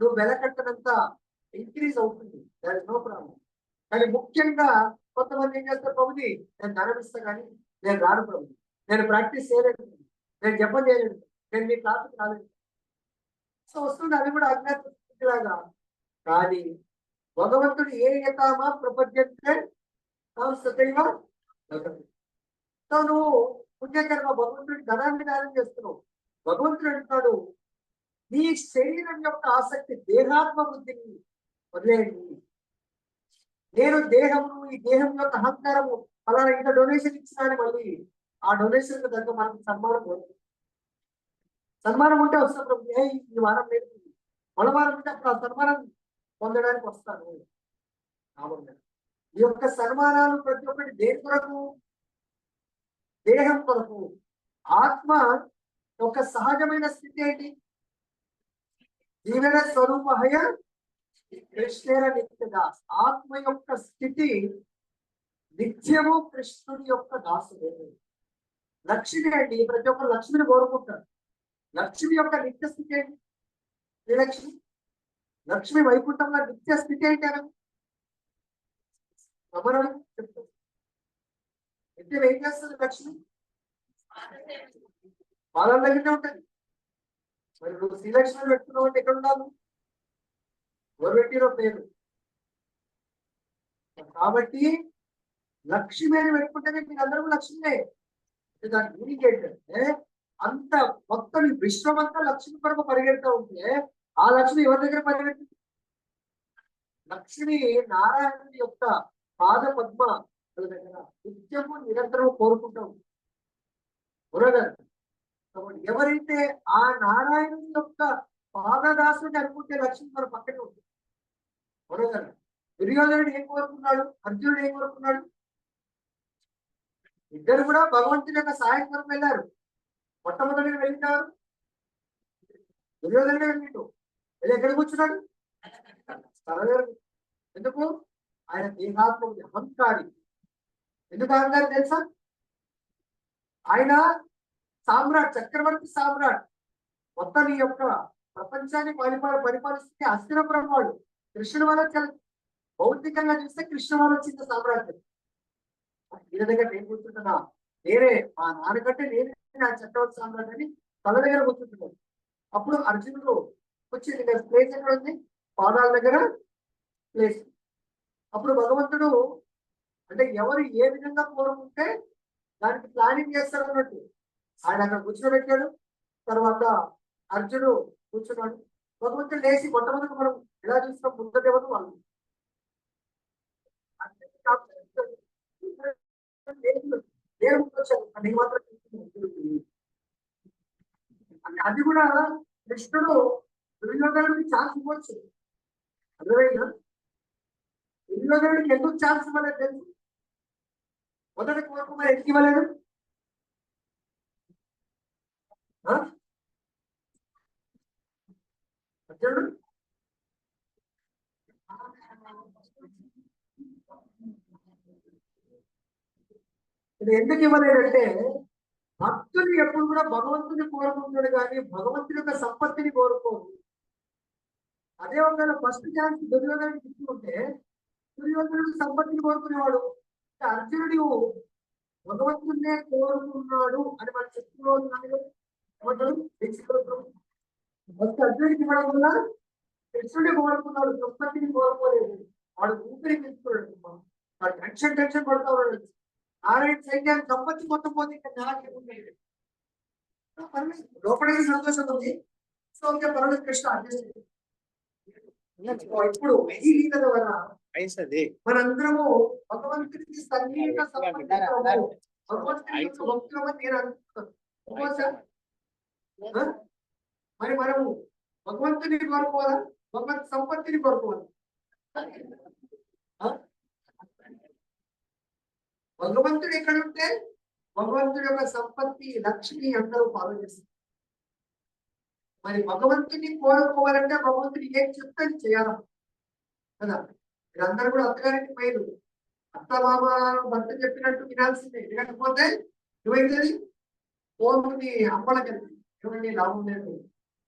నువ్వు వెలకట్టనంత ఇంక్రీజ్ అవుతుంది, దాని నో ప్రాబ్లం. కానీ ముఖ్యంగా కొంతమంది ఏం చేస్తారు, ప్రభుజీ నేను ధనం ఇస్తా కానీ నేను రాను ప్రభుజీ, నేను ప్రాక్టీస్ చేయలేదు, నేను జపం చేయలేదు, నేను మీ క్లాసుకి రాలేదు. సో వస్తుంది, అది కూడా అజ్ఞాతలాగా. కానీ భగవంతుడు ఏ యథామా ప్రపంచంటే సో నువ్వు పుణ్యకర్మ భగవంతుడి ధనాన్ని దానం చేస్తున్నావు. భగవంతుడు అంటున్నాడు, నీ శరీరం యొక్క ఆసక్తి, దేహాత్మ బుద్ధిని వదిలేయండి. నేను దేహము, ఈ దేహం యొక్క అహంకారము, అలా ఇంత డొనేషన్ ఇచ్చినా మళ్ళీ ఆ డొనేషన్ దగ్గర మనకు సన్మానం ఉంటే వస్తాం. ఈ వారం లేదు, మన వారం ఉంటే అప్పుడు ఆ సన్మానం పొందడానికి వస్తాను. ఈ యొక్క సన్మానాలు ప్రతి ఒక్కటి దేని కొరకు, దేహం కొరకు. ఆత్మ యొక్క సహజమైన స్థితి ఏంటి, జీవన స్వరూపహయ కృష్ణేర నిత్యదా. ఆత్మ యొక్క స్థితి నిత్యము కృష్ణుడి యొక్క దాసుడే. లక్ష్మి అండి, ప్రతి ఒక్కరు లక్ష్మిని కోరుకుంటారు. లక్ష్మి యొక్క నిత్య స్థితి ఏంటి? శ్రీలక్ష్మి లక్ష్మి వైకుంఠంలో నిత్య స్థితి ఏంటి అని రమణుడు చెప్తారు. నిత్యం ఏం చేస్తుంది లక్ష్మి? వాళ్ళ దగ్గరనే ఉంటుంది. మరి నువ్వు శ్రీలక్ష్మి పెట్టుకున్నావు అంటే ఎక్కడ ఉండాలి? ఎవరు పెట్టిరో పేరు. కాబట్టి లక్ష్మి అని పెట్టుకుంటేనే మీరు అందరూ లక్ష్మినే. దాని మీనింగ్ ఏంటంటే అంత మొత్తం ఈ విశ్వం అంతా లక్ష్మి కొరకు పరిగెడుతూ ఉంటే ఆ లక్ష్మి ఎవరి దగ్గర పరిగెడుతుంది? లక్ష్మి నారాయణుడి యొక్క పాద పద్మ దగ్గర నిత్యము నిరంతరం కోరుకుంటాం. కాబట్టి ఎవరైతే ఆ నారాయణుడి యొక్క పాదదాసుని అనుకుంటే లక్ష్మి మన పక్కనే ఉంది. బురగలు దుర్యోధనుడు ఏం కోరుకున్నాడు? అర్జునుడు ఏం కోరుకున్నాడు? ఇద్దరు కూడా భగవంతుని యొక్క సహాయం కొరకు వెళ్ళారు. మొట్టమొదటిగా వెళ్ళినారు దుర్యోధనుడే వెళ్ళిండు. వెళ్ళి ఎక్కడ కూర్చున్నాడు? ఎందుకు? ఆయన దేహాత్మ అహంకారి. ఎందుకు అహంకారి తెలుసా? ఆయన సామ్రాట్, చక్రవర్తి సామ్రాట్. మొత్తం ఈ యొక్క ప్రపంచాన్ని పరిపాలిస్తే అస్థిర బ్రహ్మాడు. కృష్ణుడు వల్ల భౌతికంగా చూస్తే కృష్ణ వల్ల వచ్చింది సామ్రాజ్యం. ఈయన దగ్గర నేను కూర్చుంటున్నా, నేనే మా నాన్నకంటే నేనే నా చక్రవర్తి సామ్రాట్ అని తన దగ్గర కూర్చుంటున్నాడు. అప్పుడు అర్జునుడు వచ్చి ప్లేస్ ఎక్కడ ఉంది? పాదాల దగ్గర ప్లేస్. అప్పుడు భగవంతుడు అంటే ఎవరు ఏ విధంగా కోరుకుంటే దానికి ప్లానింగ్ చేస్తారు అన్నట్టు ఆయన అక్కడ కూర్చోబెట్టాడు. తర్వాత అర్జునుడు కూర్చున్నాడు. భగవంతుడు లేచి మొట్టమొదటి మనం ఎలా చూస్తాం? ముందు దేవత వాళ్ళు అది కూడా కృష్ణుడు దుర్యోధనుడికి ఛాన్స్ ఇవ్వచ్చు. అర్థమైనా? దుర్యోధనుడికి ఎందుకు ఛాన్స్ ఇవ్వలేదు తెలుసు? మొదటి కోరుకున్న ఎందుకు ఇవ్వలేదు? అర్జునుడు ఇది ఎందుకు ఇవ్వలేదంటే భక్తులు ఎప్పుడు కూడా భగవంతుని కోరుకుంటాడు కానీ భగవంతుని యొక్క సంపత్తిని కోరుకోరు. అదే ఒకవేళ ఫస్ట్ ఛాన్స్ దుర్యోధనుడికి ఇచ్చుకుంటే దుర్యోధనుడు సంపత్తిని కోరుకునేవాడు. అర్జునుడు భగవంతుడినే కోరుకున్నాడు అని మనం చెప్పుకోవాలి. ఫస్ట్ అర్జునుడికి ఇవ్వడం వల్ల కృష్ణుడే కోరుకున్నాడు, సంపత్తిని కోరుకోలేదు. వాడు ఊపిరి తీసుకున్నాడు. వాడు టెన్షన్ పడతా ఉన్నాడు. నారాయణ సైన్యాన్ని సంపత్తి మొత్తం పోతే ఇక్కడ లోపలికి సంతోషం ఉంది. సో ఇంకా పర్వాలేదు కృష్ణ అడ్జస్ట్. ఇప్పుడు ఈ లీల ద్వారా మనందరము భగవంతుడికి సన్నిహిత భగవంతుడి భక్తులమని నేను అనుకుంటున్నాను. మరి మనము భగవంతుని కోరుకోవాలా? భగవంతు సంపత్తిని కోరుకోవాలి. భగవంతుడు ఎక్కడుంటే భగవంతుడి యొక్క సంపత్తి లక్ష్మి అందరూ ఫాలో చేస్తారు. మరి భగవంతుని కోరుకోవాలంటే భగవంతుని ఏం చెప్తే చేయాలి కదా. మీరందరూ కూడా అత్తగారికి పైరు అత్త మామ భర్త చెప్పినట్టు వినాల్సిందే. లేకపోతే ఏమైతుంది? కోరుకుని అమ్మలకెళ్ళి ఏమండి లాభం లేదు,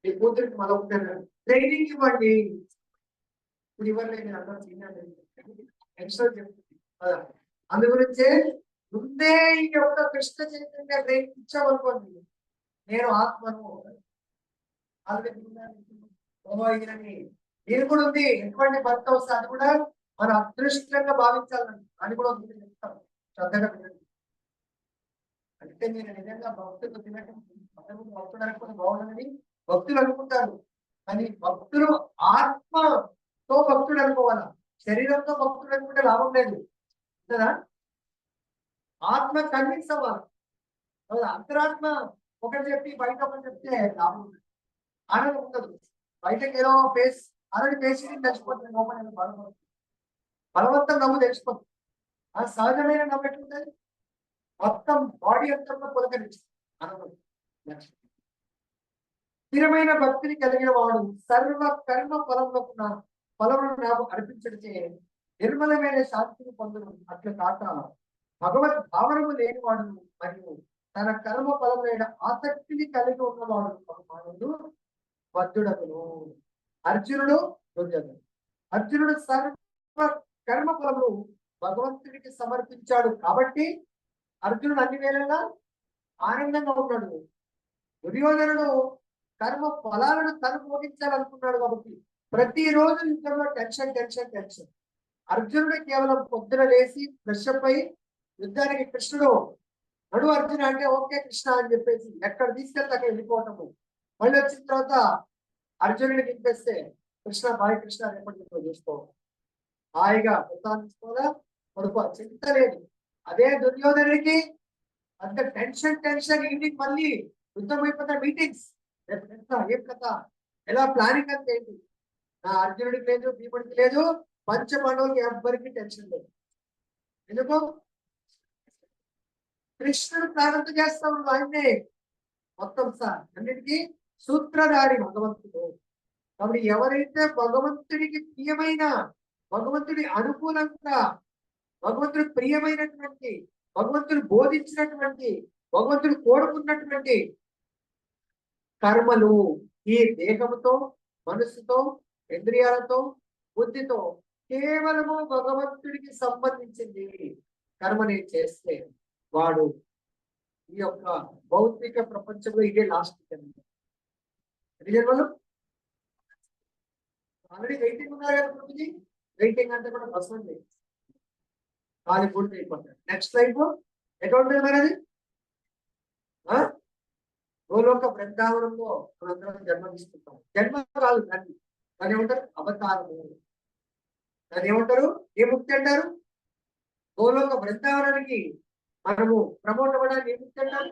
మీ కూతురికి మరొక ట్రైనింగ్ ఇవ్వండి. ఇప్పుడు ఇవ్వండి మీరు అందరూ ఎక్స్ట్రా చెప్తుంది కదా. అందు గురించే ముందే ఈ యొక్క కృష్ణ చైతన్య ట్రైనింగ్ ఇచ్చామనుకోండి, నేను ఆత్మను నేను కూడా ఉంది. ఎటువంటి భర్త వస్తే అది కూడా మన అదృష్టంగా భావించాలని అని కూడా చెప్తాం. శ్రద్ధగా వినండి. అంటే నేను నిజంగా భక్తులు తినటం భక్తులు అనుకుని బాగుండదని భక్తులు అనుకుంటారు. కానీ భక్తులు ఆత్మతో భక్తుడు అనుకోవాలా, శరీరంతో భక్తుడు అనుకుంటే లాభం లేదు కదా. ఆత్మ కన్విన్స్ అవ్వాలి. అంతరాత్మ ఒకటి చెప్పి బయట ఒకటి చెప్తే లాభం ఉండదు, ఆనందం ఉండదు. బయటకి ఏదో ఫేస్ ఆల్రెడీ ఫేస్ తెచ్చిపోతుంది, లోపల బలవంతం నమ్ము తెచ్చిపోతుంది. ఆ సహజమైన నమ్ము ఎట్లుంటుంది? మొత్తం బాడీ అంతా పులకరించింది ఆనందం. స్థిరమైన భక్తిని కలిగిన వాడు సర్వ కర్మ ఫలములను నాకు అర్పించడితే నిర్మలమైన శాంతిని పొందడం. అట్లా కాక భగవద్ భావనము లేనివాడు మరియు తన కర్మ ఫలం మీద ఆసక్తిని కలిగి ఉన్నవాడు మానవుడు బద్ధుడగును. అర్జునుడు దుర్యోధనుడు. అర్జునుడు సర్వ కర్మ ఫలము భగవంతుడికి సమర్పించాడు కాబట్టి అర్జునుడు అన్ని వేళలా ఆనందంగా ఉన్నాడు. దుర్యోధనుడు కర్మ ఫలాలను తను భోగించాలనుకున్నాడు కాబట్టి ప్రతిరోజు యుద్ధంలో టెన్షన్ టెన్షన్ టెన్షన్. అర్జునుడు కేవలం పొద్దున లేచి ఫ్రెష్ అప్ అయి యుద్ధానికి కృష్ణుడు నడు అర్జున అంటే ఓకే కృష్ణ అని చెప్పేసి ఎక్కడ తీసుకెళ్తే అక్కడ వెళ్ళిపోవటము. మళ్ళీ వచ్చిన తర్వాత అర్జునుడిని దింపేస్తే కృష్ణ బాయ్ కృష్ణ రేపటి చూసుకోవాలి, హాయిగా తీసుకోవాలా పడుకో, చింత లేదు. అదే దుర్యోధనుడికి అంత టెన్షన్ టెన్షన్. ఈవినింగ్ మళ్ళీ యుద్ధం అయిపోతా మీటింగ్స్, ఏం కథ, ఎలా ప్లానింగ్ అంత ఏంటి. నా అర్జునుడికి లేదు, భీముడికి లేదు, పంచపాండవులకి ఎవ్వరికి టెన్షన్ లేదు. ఎందుకు? కృష్ణుడు ప్రారంభం చేస్తా ఉన్నాడు. ఆయన్నే మొత్తం సార్ అన్నిటికీ సూత్రధారి భగవంతుడు. కాబట్టి ఎవరైతే భగవంతుడికి ప్రియమైన, భగవంతుడి అనుకూలంగా, భగవంతుడు ప్రియమైనటువంటి, భగవంతుడు బోధించినటువంటి, భగవంతుడు కోరుకున్నటువంటి కర్మలు ఈ దేహముతో, మనస్సుతో, ఇంద్రియాలతో, బుద్ధితో కేవలము భగవంతుడికి సంబంధించింది కర్మని చేస్తే వాడు ఈ యొక్క భౌతిక ప్రపంచంలో ఇదే లాస్ట్ జన్మ. ఆల్రెడీ వెయిటింగ్ ఉన్నారు కదా ప్రభుజీ, వెయిటింగ్ అంటే కూడా బస్ ఉంది, ఖాళీ పూర్తి అయిపోతాడు. నెక్స్ట్ లైఫ్ ఎక్కడ ఉంటుంది మరి అది? గోలోక బృందావనంలో మనందరం జన్మ తీసుకుంటాం. జన్మ కాదు దాన్ని, దాన్ని ఏమంటారు? అవతారము. దాన్ని ఏమంటారు? ఏ ముక్తి అంటారు? గోలోక బృందావనానికి మనము ప్రమోట్ అవ్వడానికి ఏ ముక్తి అంటారు?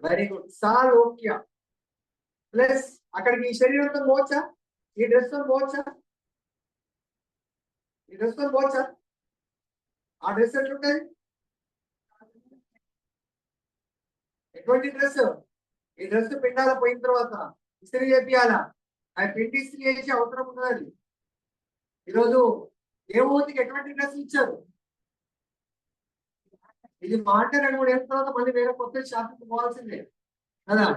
Very good, సాలోక్య. ప్లస్ అక్కడికి ఈ శరీరంతో పోవచ్చా? ఈ డ్రెస్ తో పోవచ్చా? ఈ డ్రెస్ తో పోవచ్చా? ఆ డ్రెస్ ఎట్లుంటది? ఎటువంటి డ్రెస్? ఈ డ్రెస్ పిండాల పోయిన తర్వాత ఇస్త్రీ చేపియాలా? ఆ పిండి ఇస్త్రీ చేసే అవసరం ఉన్నది. ఈరోజు ఏమవుతుంది? ఎటువంటి డ్రెస్ ఇచ్చారు? ఇది మాట 2-3 ఏళ్ళ తర్వాత మళ్ళీ వేరే కొత్త షాపింగ్ పోవాల్సిందే కదా.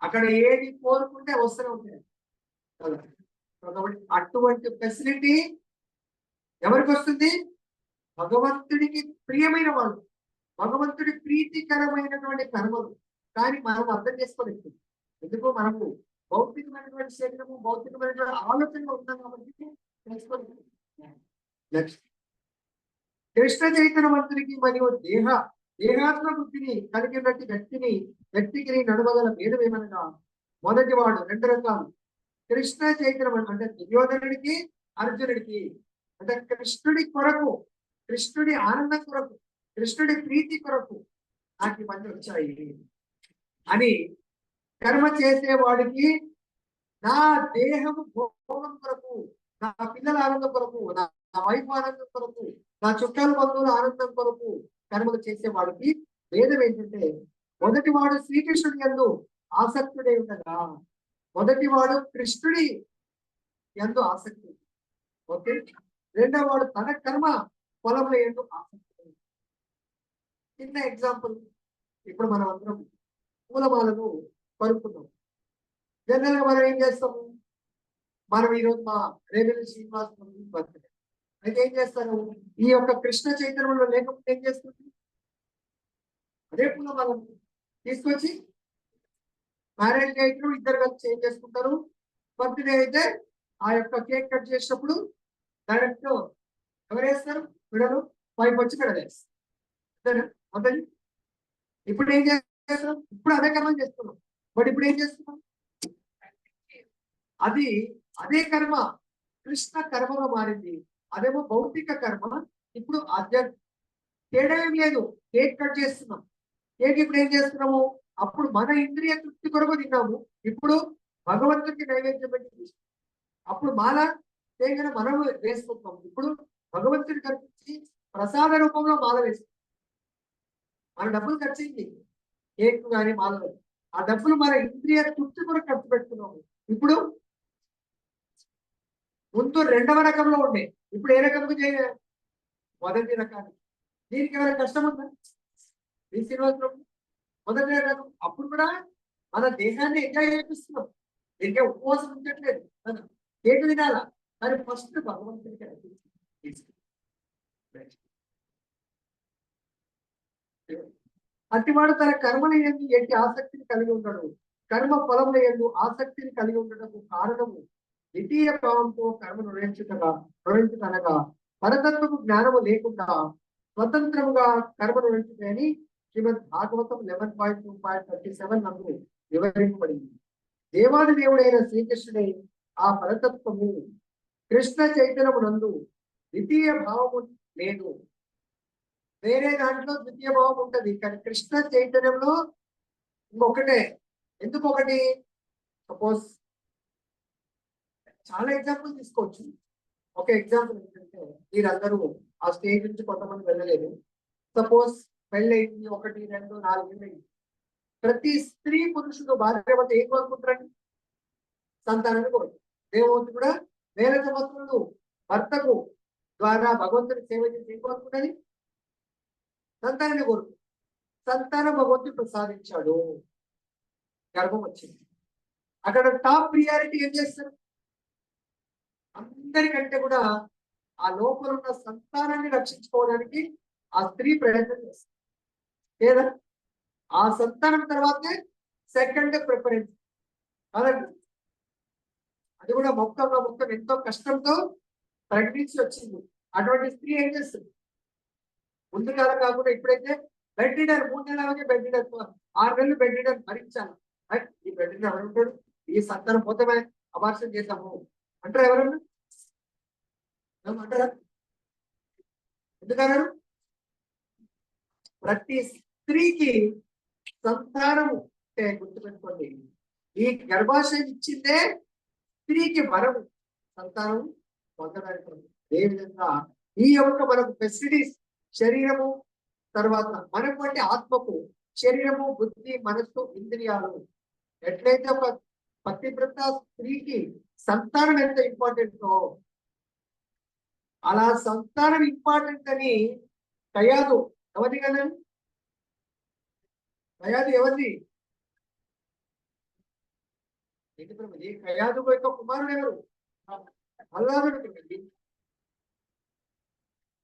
అక్కడ ఏది కోరుకుంటే వస్తూనే ఉంటాయి కదా. కాబట్టి అటువంటి ఫెసిలిటీ ఎవరికి వస్తుంది? భగవంతుడికి ప్రియమైన వాళ్ళు, భగవంతుడి ప్రీతికరమైనటువంటి కర్మలు. కానీ మనం అర్థం చేసుకోలేదు. ఎందుకు? మనము భౌతికమైనటువంటి శరీరము, భౌతికమైనటువంటి ఆలోచనలు ఉన్నాం కాబట్టి తెలుసుకోలేదు. నెక్స్ట్, కృష్ణ చైతన్యవంతుడికి మరియు దేహాత్మ బుద్ధిని కలిగినట్టు వ్యక్తికి నడవగల భేదం ఏమనగా, మొదటి వాడు 2 రకాలు. కృష్ణ చైతన్యం అంటే దుర్యోధనుడికి, అర్జునుడికి. అంటే కృష్ణుడి కొరకు, కృష్ణుడి ఆనందం కొరకు, కృష్ణుడి ప్రీతి కొరకు నాకు ఇవన్నీ వచ్చాయి అని కర్మ చేసేవాడికి, నా దేహము భోగం కొరకు, నా పిల్లల ఆనందం కొరకు, నా వైఫ్ ఆనందం కొరకు, నా చుట్టాల బంధువుల ఆనందం కొరకు కర్మలు చేసేవాడికి భేదం ఏంటంటే, మొదటి వాడు శ్రీకృష్ణుడి యందు ఆసక్తుడై ఉండగా, మొదటి వాడు కృష్ణుడి యందు ఆసక్తి. ఓకే. రెండవ వాడు తన కర్మ ఫలముల యందు ఆసక్తి. చిన్న ఎగ్జాంపుల్, ఇప్పుడు మనం అందరం పూలమాలను కలుపుకున్నాం. జనరల్ గా మనం ఏం చేస్తాము? మనం ఈరోజు మా రేవెల్లి శ్రీనివాస్ బర్త్డే అయితే ఏం చేస్తారు? ఈ యొక్క కృష్ణ చైతన్యంలో లేకపోతే ఏం చేస్తుంది? అదే పూలమాలను తీసుకొచ్చి మ్యారేజ్ అయితే ఇద్దరు కలిసి ఏం చేసుకుంటారు? బర్త్డే అయితే ఆ యొక్క కేక్ కట్ చేసినప్పుడు డైరెక్ట్ ఎవరు వేస్తారు? విడలు వైపు వచ్చి విడలేస్తారు. అంతేనా? ఇప్పుడు ఏం చేస్తున్నాం? ఇప్పుడు అదే కర్మ చేస్తున్నాం. బట్ ఇప్పుడు ఏం చేస్తున్నాం? అదే కర్మ కృష్ణ కర్మగా మారింది. అదేమో భౌతిక కర్మ. ఇప్పుడు తేడా ఏం లేదు. కేక్ కట్ చేస్తున్నాం. కేక్ ఇప్పుడు ఏం చేస్తున్నాము? అప్పుడు మన ఇంద్రియ తృప్తి కొరకు తిన్నాము. ఇప్పుడు భగవంతుడికి నైవేద్యం పెట్టి అప్పుడు మాల చేయగానే మనం వేసుకుంటాం. ఇప్పుడు భగవంతుడి కర్పించి ప్రసాద రూపంలో మాల వేసుకుంటాం. మన డబ్బులు ఖర్చు అయింది కేక్ కానీ మాలలో. ఆ డబ్బులు మన ఇంద్రియ తృప్తి కొరకు ఖర్చు పెట్టుకున్నాము. ఇప్పుడు ముందు 2వ రకంలో ఉండే, ఇప్పుడు ఏ రకంగా చేయాలి? మొదటి రకాన్ని. దీనికి ఏమైనా కష్టం ఉందా? శ్రీనివాసరావు మొదటి అప్పుడు కూడా మన దేహాన్ని ఎంజాయ్ చేపిస్తున్నాం. దీనికే ఉపవాసం ఉంచట్లేదు కదా, కేటు తినాలా, కానీ ఫస్ట్ భగవంతుడికి అట్టివాడు తన కర్మల యందు ఎట్టి ఆసక్తిని కలిగి ఉండడు. కర్మ ఫలముల యందు ఆసక్తిని కలిగి ఉండటకు కారణము ద్వితీయ భావంతో కర్మ నిర్వహించుటనగా పరతత్వపు జ్ఞానము లేకుండా స్వతంత్రముగా కర్మ నిర్వహించుటని శ్రీమద్ భాగవతం 11.2.37 నందు వివరింపబడింది. దేవాది దేవుడైన శ్రీకృష్ణుడే ఆ పరతత్వము. కృష్ణ చైతన్యము నందు ద్వితీయ భావము లేదు. వేరే దాంట్లో ద్వితీయ భావం ఉంటది, కానీ కృష్ణ చైతన్యంలో ఇంకొకటే. ఎందుకు ఒకటి? సపోజ్ చాలా ఎగ్జాంపుల్ తీసుకోవచ్చు. ఒక ఎగ్జాంపుల్ ఏంటంటే, మీరందరూ ఆ స్టేజ్ నుంచి కొంతమంది వెళ్ళలేదు. సపోజ్ పెళ్ళయింది, 1, 2, 4 ఏళ్ళైంది. ప్రతి స్త్రీ పురుషుడు భార్య వద్ద ఏం కోరుకుంటారండి? సంతానాన్ని కోరుకుంటారు. దేవవంతు కూడా వేల సంవత్సరాలు భర్తకు ద్వారా భగవంతుని సేవ చేసి ఏం కోరుకుంటుంది? సంతానాన్ని కోరుకుంటుంది. సంతానం భగవంతుడు ప్రసాదించాడు, గర్భం వచ్చింది. అక్కడ టాప్ ప్రియారిటీ ఏం చేస్తారు? అందరికంటే కూడా ఆ లోపల ఉన్న సంతానాన్ని రక్షించుకోవడానికి ఆ స్త్రీ ప్రయత్నం చేస్తుంది లేదా? ఆ సంతానం తర్వాతే సెకండ్ ప్రిఫరెన్స్ కాదండి. అది కూడా మొత్తం ఎంతో కష్టంతో ప్రెగ్నెన్సీ వచ్చింది. అటువంటి స్త్రీ ఏం చేస్తుంది? ముందు కాలం కాకుండా ఇప్పుడైతే బెడ్ రీడర్, 3 నెలలకే బెడ్ రీడర్, 6 నెలలు బెడ్ రీడర్ భరించాలి. ఈ బెడ్ రీడర్ ఎవరు ఉంటాడు? ఈ సంతానం పోతే అబార్షన్ చేద్దాము అంటారు ఎవరన్నా? అంటారా? ఎందుకన్నారు? ప్రతి స్త్రీకి సంతానము గుర్తుపెట్టుకోండి, ఈ గర్భాశయం ఇచ్చిందే స్త్రీకి వరము, సంతానం పొందడానికి. ఏ విధంగా ఈ యొక్క మనకు ఫెసిలిటీస్, శరీరము తర్వాత మనకు అంటే ఆత్మకు శరీరము, బుద్ధి, మనస్సు, ఇంద్రియాలు ఎట్లయితే ఒక పతివ్రత స్త్రీకి సంతానం ఎంత ఇంపార్టెంటో, అలా సంతానం ఇంపార్టెంట్ అని కయాదు ఎవరిది కదా? కయాదు ఎవరిది? ఈ కయాదు యొక్క కుమారుడు ఎవరు? అల్లాదుడు.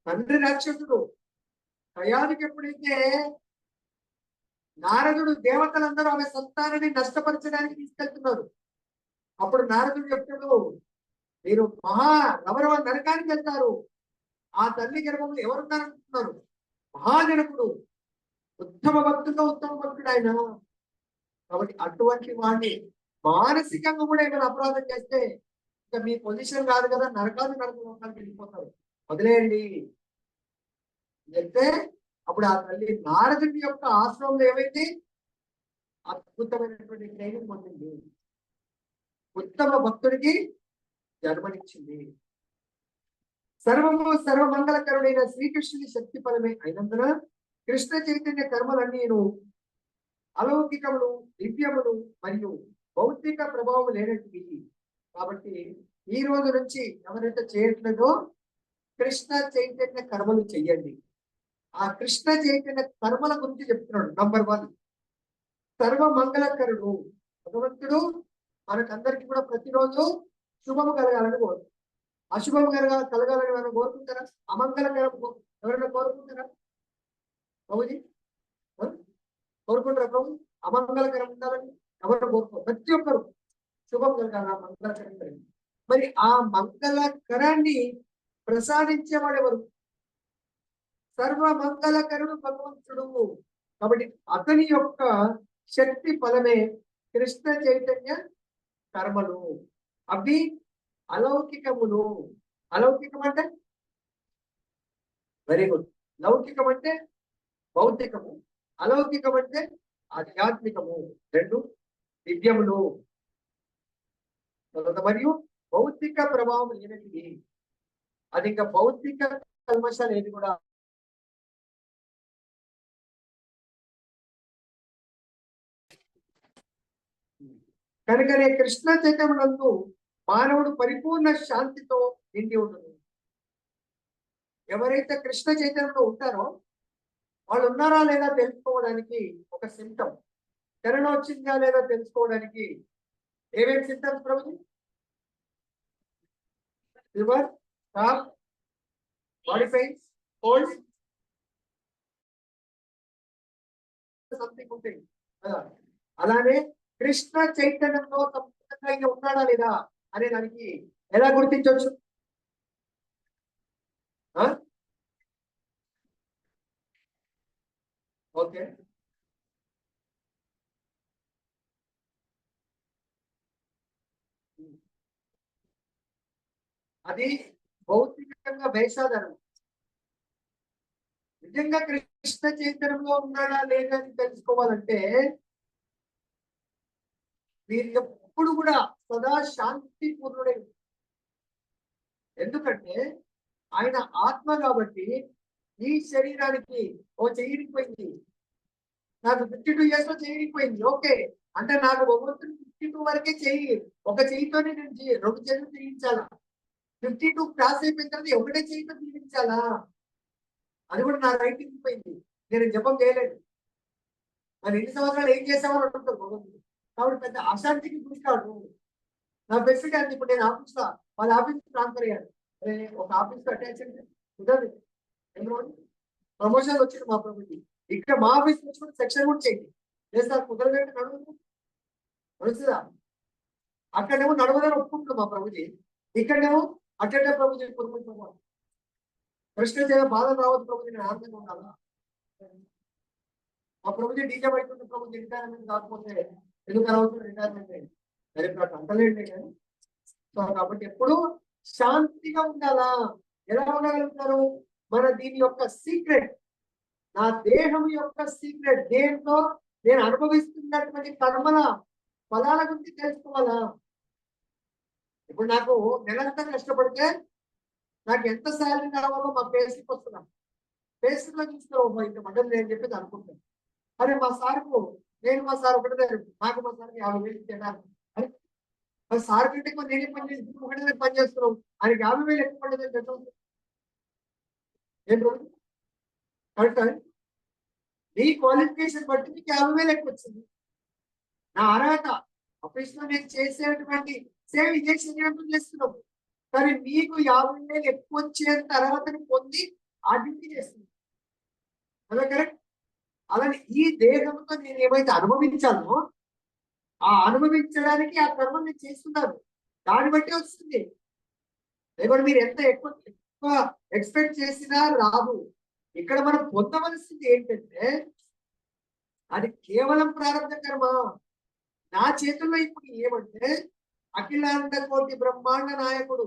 తండ్రి రాక్షసుడు. కయాదుకి ఎప్పుడైతే నారదుడు దేవతలందరూ ఆమె సంతానాన్ని నష్టపరచడానికి తీసుకెళ్తున్నారు, అప్పుడు నారదుడు చెప్తాడు, మీరు మహా రవరవ నరకానికి వెళ్తారు. ఆ తల్లి గర్భంలో ఎవరున్నారనుకుంటున్నారు? మహాజనకుడు, ఉత్తమ భక్తుల్లో ఉత్తమ భక్తుడు ఆయన. కాబట్టి అటువంటి వాడిని మానసికంగా కూడా ఏమైనా అపరాధం చేస్తే ఇంకా మీ పొజిషన్ కాదు కదా, నరకానికి వెళ్ళిపోతారు, వదిలేయండి చెప్తే అప్పుడు ఆ తల్లి నారదుడి యొక్క ఆశ్రమంలో ఏమైంది? అద్భుతమైనటువంటి ట్రైనింగ్ పొందింది, ఉత్తమ భక్తుడికి జన్మనిచ్చింది. సర్వమంగళకరుడైన శ్రీకృష్ణుని శక్తి ఫలమే అయినందున కృష్ణ చైతన్య కర్మలన్నీను అలౌకికములు, దివ్యములు మరియు భౌతిక ప్రభావం లేనటివి. కాబట్టి ఈ రోజు నుంచి ఎవరైతే చేయట్లేదో కృష్ణ చైతన్య కర్మలు చెయ్యండి. ఆ కృష్ణ చైతన్య కర్మల గురించి చెప్తున్నాడు. నంబర్ 1, సర్వమంగళకరుడు భగవంతుడు మనకందరికి కూడా ప్రతిరోజు శుభము కలగాలని కోరు. అశుభం కలగాలని ఎవరైనా కోరుకుంటారా? అమంగళకరం ఎవరైనా కోరుకుంటారా? బాబుజీ కోరుకుంటారా? ప్రభు అమంగళకరం ఉండాలని ఎవరు కోరుకోరు. ప్రతి ఒక్కరు శుభం కలగాల, మంగళకరం కలిగి. మరి ఆ మంగళకరాన్ని ప్రసాదించేవాడు ఎవరు? సర్వమంగళకరుడు భగవంతుడు. కాబట్టి అతని యొక్క శక్తి ఫలమే కృష్ణ చైతన్య కర్మలు. అవి అలౌకికములు. అలౌకికం అంటే వెరీ గుడ్. లౌకికం అంటే భౌతికము, అలౌకికం అంటే ఆధ్యాత్మికము. 2 దివ్యములు మరియు భౌతిక ప్రభావం లేనది. అది ఇంకా భౌతిక కల్మషాలు ఏది కూడా కనుకనే కృష్ణ చైతన్యమునందు మానవుడు పరిపూర్ణ శాంతితో నిండి ఉండదు. ఎవరైతే కృష్ణ చైతన్యంలో ఉంటారో వాళ్ళు ఉన్నారా లేదా తెలుసుకోవడానికి ఒక సిమ్టమ్, కరోనా వచ్చిందా లేదా తెలుసుకోవడానికి ఏమేమి symptoms Prabhuji? Fever, cough, body pains, cold, something ఉంటాయి కదా. అలానే కృష్ణ చైతన్యంలో సంపూర్ణంగా ఉన్నాడా లేదా అనే దానికి ఎలా గుర్తించవచ్చు? ఓకే, అది భౌతికంగా వేషాధారం. నిజంగా కృష్ణ చైతన్యంలో ఉన్నాడా లేదా అని తెలుసుకోవాలంటే మీరు ఎప్పుడు కూడా సదా శాంతి పూర్ణుడై, ఎందుకంటే ఆయన ఆత్మ కాబట్టి ఈ శరీరానికి ఓ చేయకపోయింది, నాకు 52 years లో చేయకపోయింది. ఓకే, అంటే నాకు భగవంతుడు 52 వరకే చెయ్యి, ఒక చెయ్యితోనే నేను 2 చేతులు తీయించాలా? 52 క్రాస్ అయిపోయిన తర్వాత ఒకటే చెయ్యితో తీయించాలా? అది కూడా నా రైట్ ఇరిగిపోయింది, నేను జపం చేయలేదు. మరి ఎన్ని సంవత్సరాలు ఏం చేసామని అంటుంటారు భగవంతుడు. కాబట్టి పెద్ద అశాంతికి గురి కాదు. నా బెస్ట్ అండి, ఇప్పుడు నేను ఆఫీస్ లో వాళ్ళ ఆఫీస్ ట్రాన్స్ఫర్ అయ్యాను. ఒక ఆఫీస్ లో అటాచ్ అంటే కుదరదు. ప్రమోషన్ వచ్చింది మా ప్రభుత్వం, ఇక్కడ మా ఆఫీస్ నుంచి సెక్షన్ కూడా చేయండి చేస్తారు, కుదరదంటే నడువు నడుస్తుందా? అక్కడేమో నడవదని ఒప్పుకుంటుంది మా ప్రభుజీ, ఇక్కడేమో అటెండర్ ప్రభుజీ కుటుంబం కృష్ణ చేయ బాధ రావద్దు ప్రభుజీ, నేను ఆనందంగా ఉండాలా? మా ప్రభుజీ డీజే పడుతుంది ప్రభుజీ, రిటైర్మెంట్ కాకపోతే ఎందుకు రావచ్చు రిటైర్మెంట్ సరే నాకు అంటలేండి కానీ. సో కాబట్టి ఎప్పుడు శాంతిగా ఉండాలా? ఎలా ఉండగలుగుతారు? మన దీని యొక్క సీక్రెట్, నా దేహం యొక్క సీక్రెట్, దేంతో నేను అనుభవిస్తున్నటువంటి కర్మల ఫలాల గురించి తెలుసుకోవాలా? ఇప్పుడు నాకు నెలంతా కష్టపడితే నాకు ఎంత శాలరీ రావాలో మా పేస్కి వస్తున్నాం, పేస్కి లో చూసుకో ఇంత మండలి నేను చెప్పేది అనుకుంటాను. అరే మా సార్కు నేను మా సార్ ఒకటే, నాకు మా సార్కి 50,000 తేడా. అరే మరి సార్ కంటే నేనే పని చేసి ఒకటే పని చేస్తున్నావు, ఆయనకి 50,000 ఎక్కువ పడదని చెప్పండి. ఏంటి కరెక్ట్? నీ క్వాలిఫికేషన్ బట్టి నీకు 50,000 ఎక్కువ వచ్చింది. నా అర్హత ఆఫీస్ లో నేను చేసేటువంటి సేమ్ ఇదే శరీరంతో చేస్తున్నావు, కానీ నీకు 50,000 ఎక్కువ వచ్చేంత అర్హతను పొంది అడిగి చేస్తుంది. అదే కరెక్ట్? అలానే ఈ దేహంతో నేను ఏమైతే అనుభవించానో ఆ అనుభవించడానికి ఆ కర్మ నేను చేస్తున్నాను, దాన్ని బట్టి వస్తుంది. లేకపోతే మీరు ఎంత ఎక్కువ ఎక్స్పెక్ట్ చేసినా రాదు. ఇక్కడ మనం పొందవలసింది ఏంటంటే అది కేవలం ప్రారంభ కర్మ. నా చేతుల్లో ఇప్పుడు ఏమంటే అఖిలాండ కోటి బ్రహ్మాండ నాయకుడు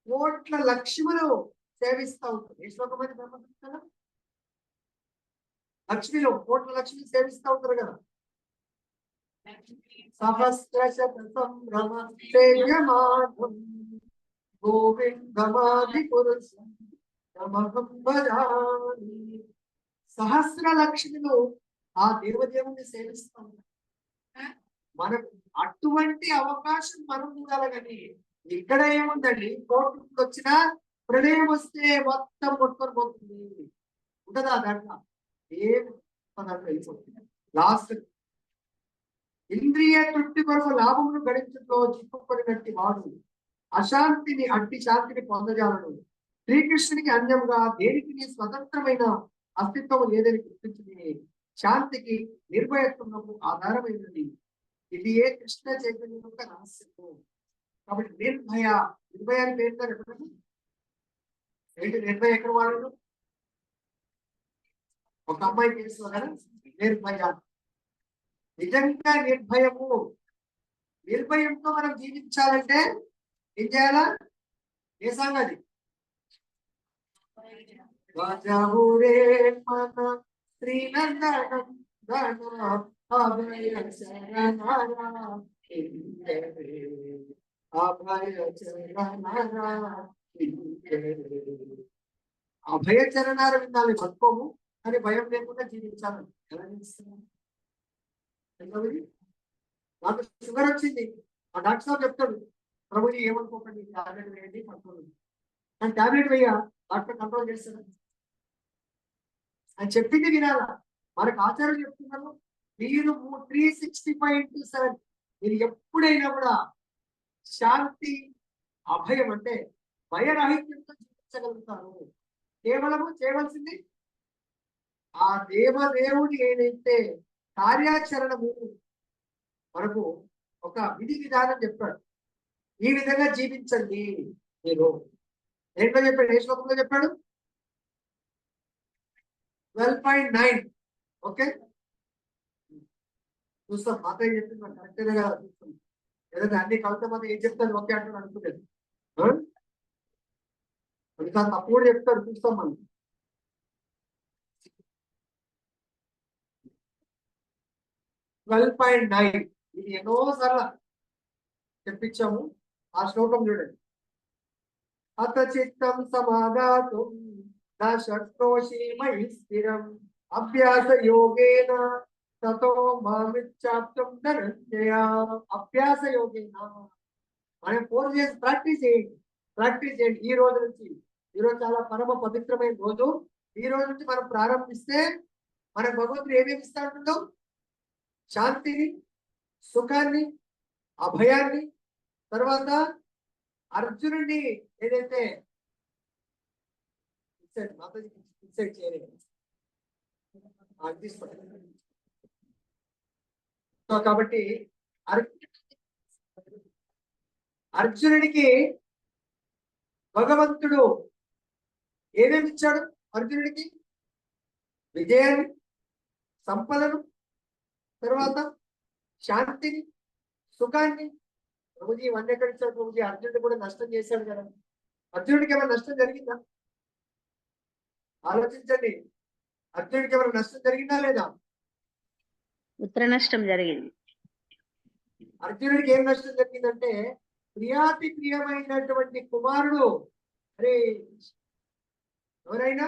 కోట్ల లక్ష్ములు సేవిస్తా ఉంటారు. ఏ శ్లోకం అని బ్రహ్మ లక్ష్మిలో కోట్ల లక్ష్మి సేవిస్తా ఉంటారు కదా. సహస్ర శతం భ్రమ సేవ్యమానం గోవిందమాది పురుషం సహస్ర లక్ష్మిలు ఆ దేవదేవుని సేవిస్తా ఉంటారు. మనకు అటువంటి అవకాశం మనం చూడాలి. కానీ ఇక్కడ ఏముందండి, కోర్టు వచ్చినా ప్రళయం వస్తే మొత్తం కొట్టుకొని పోతుంది ఉంటదా? దాంట్లో ఏమి వెళ్ళిపోతుంది. లాస్ట్ ఇంద్రియ తృప్తి కొరకు లాభమును గడించడంలో చిక్కుపడినట్టి వాడు అశాంతిని అట్టి శాంతిని పొందజాలను. శ్రీకృష్ణునికి అన్యంగా దేనికి స్వతంత్రమైన అస్తిత్వం లేదని గుర్తించింది. శాంతికి నిర్భయత్వమునకు ఆధారమైనది. ఇది ఏ కృష్ణ చైతన్యం యొక్క రహస్యము. కాబట్టి నిర్భయ, నిర్భయాన్ని పేరుతారు ఎక్కడ ఏంటి? నిర్భయ ఎక్కడ వాడరు? ఒక అమ్మాయి కేసులో కదా నిర్భయ. నిజంగా నిర్భయంతో మనం జీవించాలంటే ఏం చేయాలా? ఏ సంగతి? శ్రీనందనం అభయ చరణాలు వినాలి, బతుకోము కానీ భయం లేకుండా జీవించాలని. ఎలా జీవిస్తున్నాం? నాకు షుగర్ వచ్చింది, ఆ డాక్టర్ సార్ చెప్తాడు ప్రభుజీ ఏమనుకోకండి టాబ్లెట్ వేయండి కంట్రోల్, కానీ టాబ్లెట్ వేయ డాక్టర్ కంట్రోల్ చేస్తాడు. అని చెప్పింది వినాలా. మనకు ఆచార్యులు చెప్తున్నారు మీరు 365 into 7 మీరు ఎప్పుడైనా కూడా శాంతి అభయం అంటే భయరాహిత్యంతో జీవించగలుగుతారు. కేవలము చేయవలసింది ఆ దేవదేవుడు ఏదైతే కార్యాచరణము మనకు ఒక విధి విధానం చెప్పాడు, ఈ విధంగా జీవించండి మీరు. ఏంటో చెప్పాడు, ఏ శ్లోకంలో చెప్పాడు? 12.9. ఓకే చూస్తాం. మాత ఏం చెప్తుంది మనం కరెక్టేనే కదా చూస్తాం. ఏదైతే అన్ని కవిత మాత ఏం చెప్తాను ఓకే అంటాడు అనుకునేది, కొన్నిసార్లు తప్పు కూడా చెప్తాడు చూస్తాం మనం. 12.9 ఇది ఎన్నోసార్లు చెప్పించాము. ఆ శ్లోకం చూడండి. అత చిత్తం సమాధాతుం నా శక్నోషి మయి స్థిరం అభ్యాస యోగేన తతో మామిచ్చాప్తం ధనంజయ. అభ్యాస యోగేన మనం ఫోన్ చేసి ప్రాక్టీస్ చేయండి, ప్రాక్టీస్ చేయండి. ఈ రోజు నుంచి, ఈరోజు చాలా పరమ పవిత్రమైన రోజు. ఈ రోజు నుంచి మనం ప్రారంభిస్తే మన భగవంతుడు ఏమేమి ఇస్తా ఉంటుందో, శాంతిని, సుఖాన్ని, అభయాన్ని, తర్వాత అర్జునుడిని ఏదైతే కాబట్టి అర్జునుడికి భగవంతుడు ఏమేమి ఇచ్చాడు? అర్జునుడికి విజయాన్ని, సంపదను, తర్వాత శాంతిని, సుఖాన్ని. ప్రభుజీ ఇవన్నీ ఎక్కడ ఇచ్చాడు ప్రభుజీ? అర్జునుడు కూడా నష్టం చేశాడు కదా. అర్జునుడికి ఏమైనా నష్టం జరిగిందా? ఆలోచించండి. అర్జునుడికి ఏమైనా నష్టం జరిగిందా లేదా? ఉత్తర నష్టం జరిగింది. అర్జునుడికి ఏం నష్టం జరిగిందంటే ప్రియాతి ప్రియమైనటువంటి కుమారుడు అరే ఎవరైనా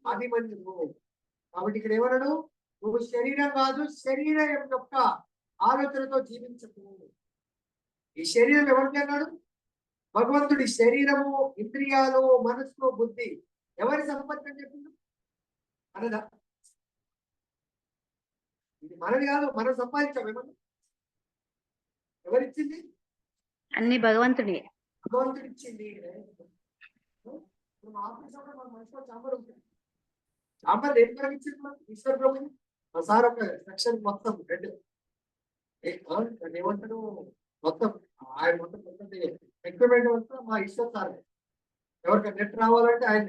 అభిమన్యుడు. కాబట్టి ఇక్కడ ఏమన్నాడు? నువ్వు శరీరం కాదు, శరీరం యొక్క ఆలోచనతో జీవించకు. ఈ శరీరం ఎవరికి అన్నాడు? భగవంతుడి. శరీరము, ఇంద్రియాలు, మనస్సు, బుద్ధి ఎవరి సంపత్తి అని చెప్పిండు? అనదా? ఇది మనది కాదు, మనం సంపాదించాం. ఏమన్నా ఎవరిచ్చింది? అన్ని భగవంతుడి. భగవంతుడు ఇచ్చింది. చాంబర్ ఉంటుంది. చాంబర్ దేని కొరకు ఇచ్చింది? ఈశ్వర ప్రభుని. మా సార్ ఒక సెక్షన్ మొత్తం రెడ్ ఏమంటారు మొత్తం ఆయన మొత్తం ఎక్విప్మెంట్ మొత్తం మా ఈశ్వర్ సార్. ఎవరికైనా నెట్ రావాలంటే ఆయన,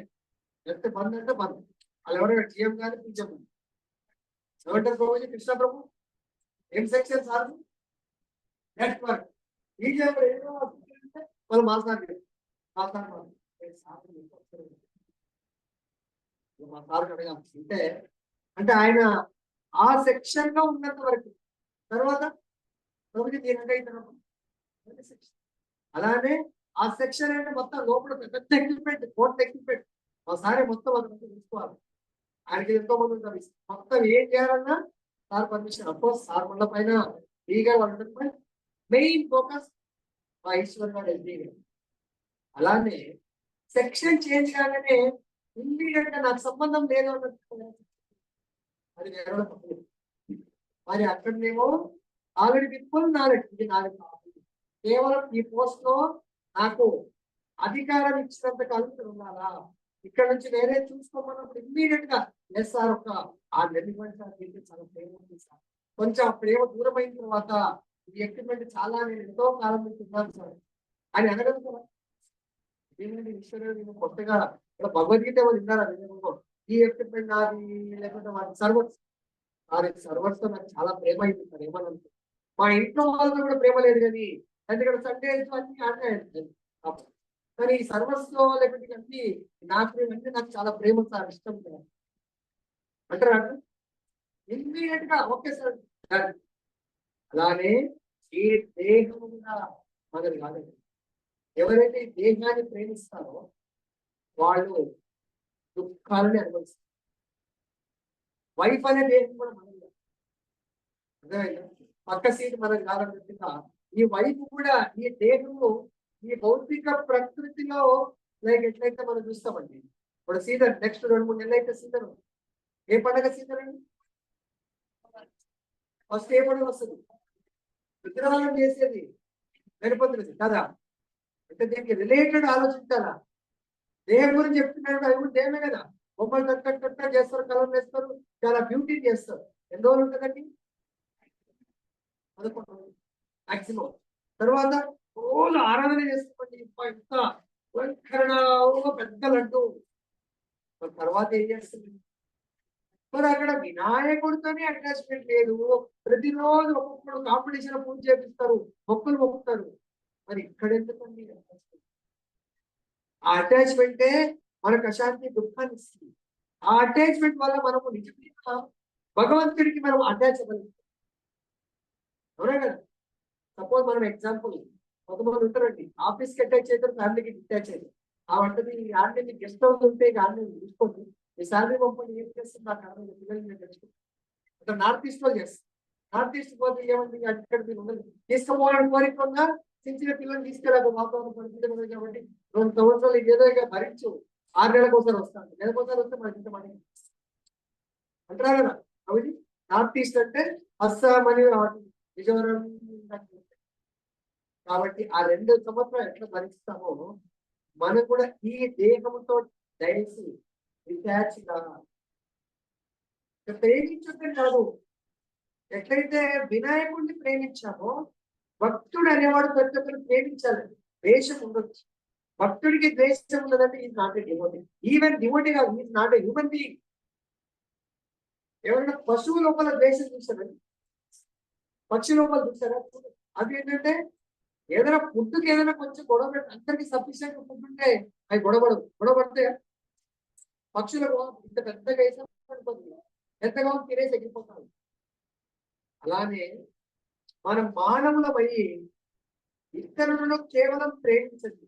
నెట్ బంద్ అంటే బంద్. వాళ్ళు ఎవరైనా టీఎం కానీ పీజం ఏమంటారు ప్రభుజీ? కృష్ణ ప్రభు ఏం సెక్షన్ సార్? నెట్వర్క్. పీజం ఏదో వాళ్ళు మా సార్ మా సార్ అడగాల్సి అంటే ఆయన ఆ సెక్షన్ లో ఉన్నంత వరకు. తర్వాత ప్రభుజీ దీనికంటే అలానే ఆ సెక్షన్ అంటే మొత్తం లోపల పెద్ద ఎక్విప్మెంట్, కోర్ట్ ఎక్విప్మెంట్. మా సారే మొత్తం అదంతా తీసుకోవాలి. ఆయనకి ఎంతో మంది ఉంటారు. మొత్తం ఏం చేయాలన్నా సార్ పర్మిషన్. అఫ్కోర్స్ సార్ మళ్ళీ పైన ఈగా వాళ్ళు మెయిన్ ఫోకస్ మా ఈశ్వర్ గారు ఎస్డీ గారు. అలానే సెక్షన్ చేంజ్ కాగానే ఇమ్మీడియట్ గా నాకు సంబంధం లేదు అన్నట్టు అది వేరే తప్పు. మరి అక్కడనేమో ఆల్రెడీ విత్ ఫుల్ నాలెడ్జ్, ఇది నాలెడ్జ్ కేవలం ఈ పోస్ట్ లో నాకు అధికారం ఇచ్చినంత కాలం ఉండాలా. ఇక్కడ నుంచి వేరే చూసుకోమన్నప్పుడు ఇమ్మీడియట్ గా ఎస్ సార్ ఒక ఆ నెల్లిమంట చాలా ప్రేమ ఉంది సార్. కొంచెం ప్రేమ దూరం అయిన తర్వాత ఈ ఎక్విప్మెంట్ చాలా నేను ఎంతో కాలం నుంచి ఉన్నాను సార్ అని అనగలుగుతారా? ఇదేంటంటే ఈశ్వరుడు కొత్తగా ఇక్కడ భగవద్గీత ఏమో విన్నారా? ఈ ఎక్విప్మెంట్ నాది లేకపోతే వాటి సర్వర్స్ అది సర్వర్స్ తో నాకు చాలా ప్రేమ అయింది సార్. ఏమన్నా మా ఇంట్లో వాళ్ళతో కూడా ప్రేమ లేదు కానీ ఎందుకంటే సండే అన్ని ఆడాయి. కానీ ఈ సర్వర్స్ లో లేకపోతే అన్ని నాకు ఇవన్నీ నాకు చాలా ప్రేమ సార్, ఇష్టం సార్ అంటారా? ఇమ్మీడియట్ గా ఓకే సార్. అలానే ఈ దేహము కూడా మనది కాదండి. ఎవరైతే ఈ దేహాన్ని ప్రేమిస్తారో వాళ్ళు దుఃఖాలని అనుభవిస్తారు. వైఫ్ అనే దేహం కూడా మనది కాదు. అర్థమైందా? పక్క సీట్ మనది కాదన్నట్టుగా ఈ వైఫ్ కూడా ఈ దేహము ఈ భౌతిక ప్రకృతిలో లైక్ ఎట్లయితే మనం చూస్తామండి. ఇప్పుడు సీజన్ నెక్స్ట్ 2-3 నెలలు అయితే సీజన్ ఏ పండగ సీజన్ అండి? ఫస్ట్ ఏ పండుగ వస్తుంది? విగ్రహాలను చేసేది గణపతి రోజు కదా. అంటే దీనికి రిలేటెడ్ ఆలోచించాలా. దేహం గురించి చెప్తున్నాడు, అవి కూడా దేహమే కదా. బొమ్మలు కట్ట చేస్తారు, కలర్ వేస్తారు, చాలా బ్యూటీ చేస్తారు. ఎన్ని రోజులు ఉంటుందండి? 11 రోజులు మాక్సిమం. తర్వాత రోజు ఆరాధన చేసుకోండి, ఇంత అలంకరణ, పెద్ద లడ్డు. తర్వాత ఏం చేస్తుంది? మరి అక్కడ వినాయకుడితోనే అటాచ్మెంట్ లేదు. ప్రతిరోజు ఒక్కొక్కరు కాంపిటీషన్ పూజ చేపిస్తారు, మొక్కులు మొక్కుతారు. మరి ఇక్కడ ఎందుకండి ఆ అటాచ్మెంటే మనకు అశాంతి, దుఃఖాన్ని ఇస్తుంది. ఆ అటాచ్మెంట్ వల్ల మనము నిజంగా భగవంతుడికి మనం అటాచ్ అవ్వగలుగుతాం. అవునా కదా? సపోజ్ మనం ఎగ్జాంపుల్, కొంతమంది ఉంటారండి ఆఫీస్కి అటాచ్ అవుతారు, ఫ్యామిలీకి డిటాచ్ అవుతారు. ఆ వంటది ఆన్లైన్ గెస్ట్ హౌస్ ఉంటే ఆన్లైన్ చూసుకోండి, మీ శాలరీ పంపండి, ఏం చేస్తుంది నాకు అర్థం పిల్లలు తెలుసుకుంటాం. అక్కడ నార్త్ ఈస్ట్ లో చేస్తారు. నార్త్ ఈస్ట్ పోతే ఏమంది, అక్కడ మీరు ఉండదు, తీసుకుపోవాలని కోరిక ఉన్నా చిన్న చిన్న పిల్లలు తీసుకెళ్ళాలి, వాతావరణం పరిస్థితి కాబట్టి 2 సంవత్సరాలు ఏదో ఇక భరించు, 6 నెలలకు ఒకసారి వస్తాను, నెలకు ఒకసారి వస్తే మనకి ఇంత మనీ అంటారా కదా. అవి నార్త్ ఈస్ట్ అంటే అస్సాం అని మిజోరం. కాబట్టి ఆ 2 సంవత్సరాలు ఎట్లా భరిస్తామో మనం కూడా ఈ దేహంతో దయచి డిటాచ్ ప్రేమించడం కాదు. ఎట్లయితే వినాయకుడిని ప్రేమించామో భక్తుడు అనేవాడు ప్రతి ఒక్కరు ప్రేమించాలండి. ద్వేషం ఉండొచ్చు. భక్తుడికి ద్వేషం ఉండదంటే is not a devotee. Even devotee కాదు, is not a human being. ఎవరైనా పశువు లోపల ద్వేషం చూసారండి, పక్షి లోపల చూసారా? అది ఏంటంటే ఏదైనా ఫుడ్కి ఏదైనా కొంచెం గొడవ పెట్టి అందరికి సఫిషియెంట్ ఫుడ్ ఉంటే అవి గొడవపడితే పక్షులకు ఇంత పెద్దగా వేసాం పెద్దగా తినేసి ఎగిరిపోతారు. అలానే మనం మానవులమై ఇతరులను కేవలం ప్రేమించండి.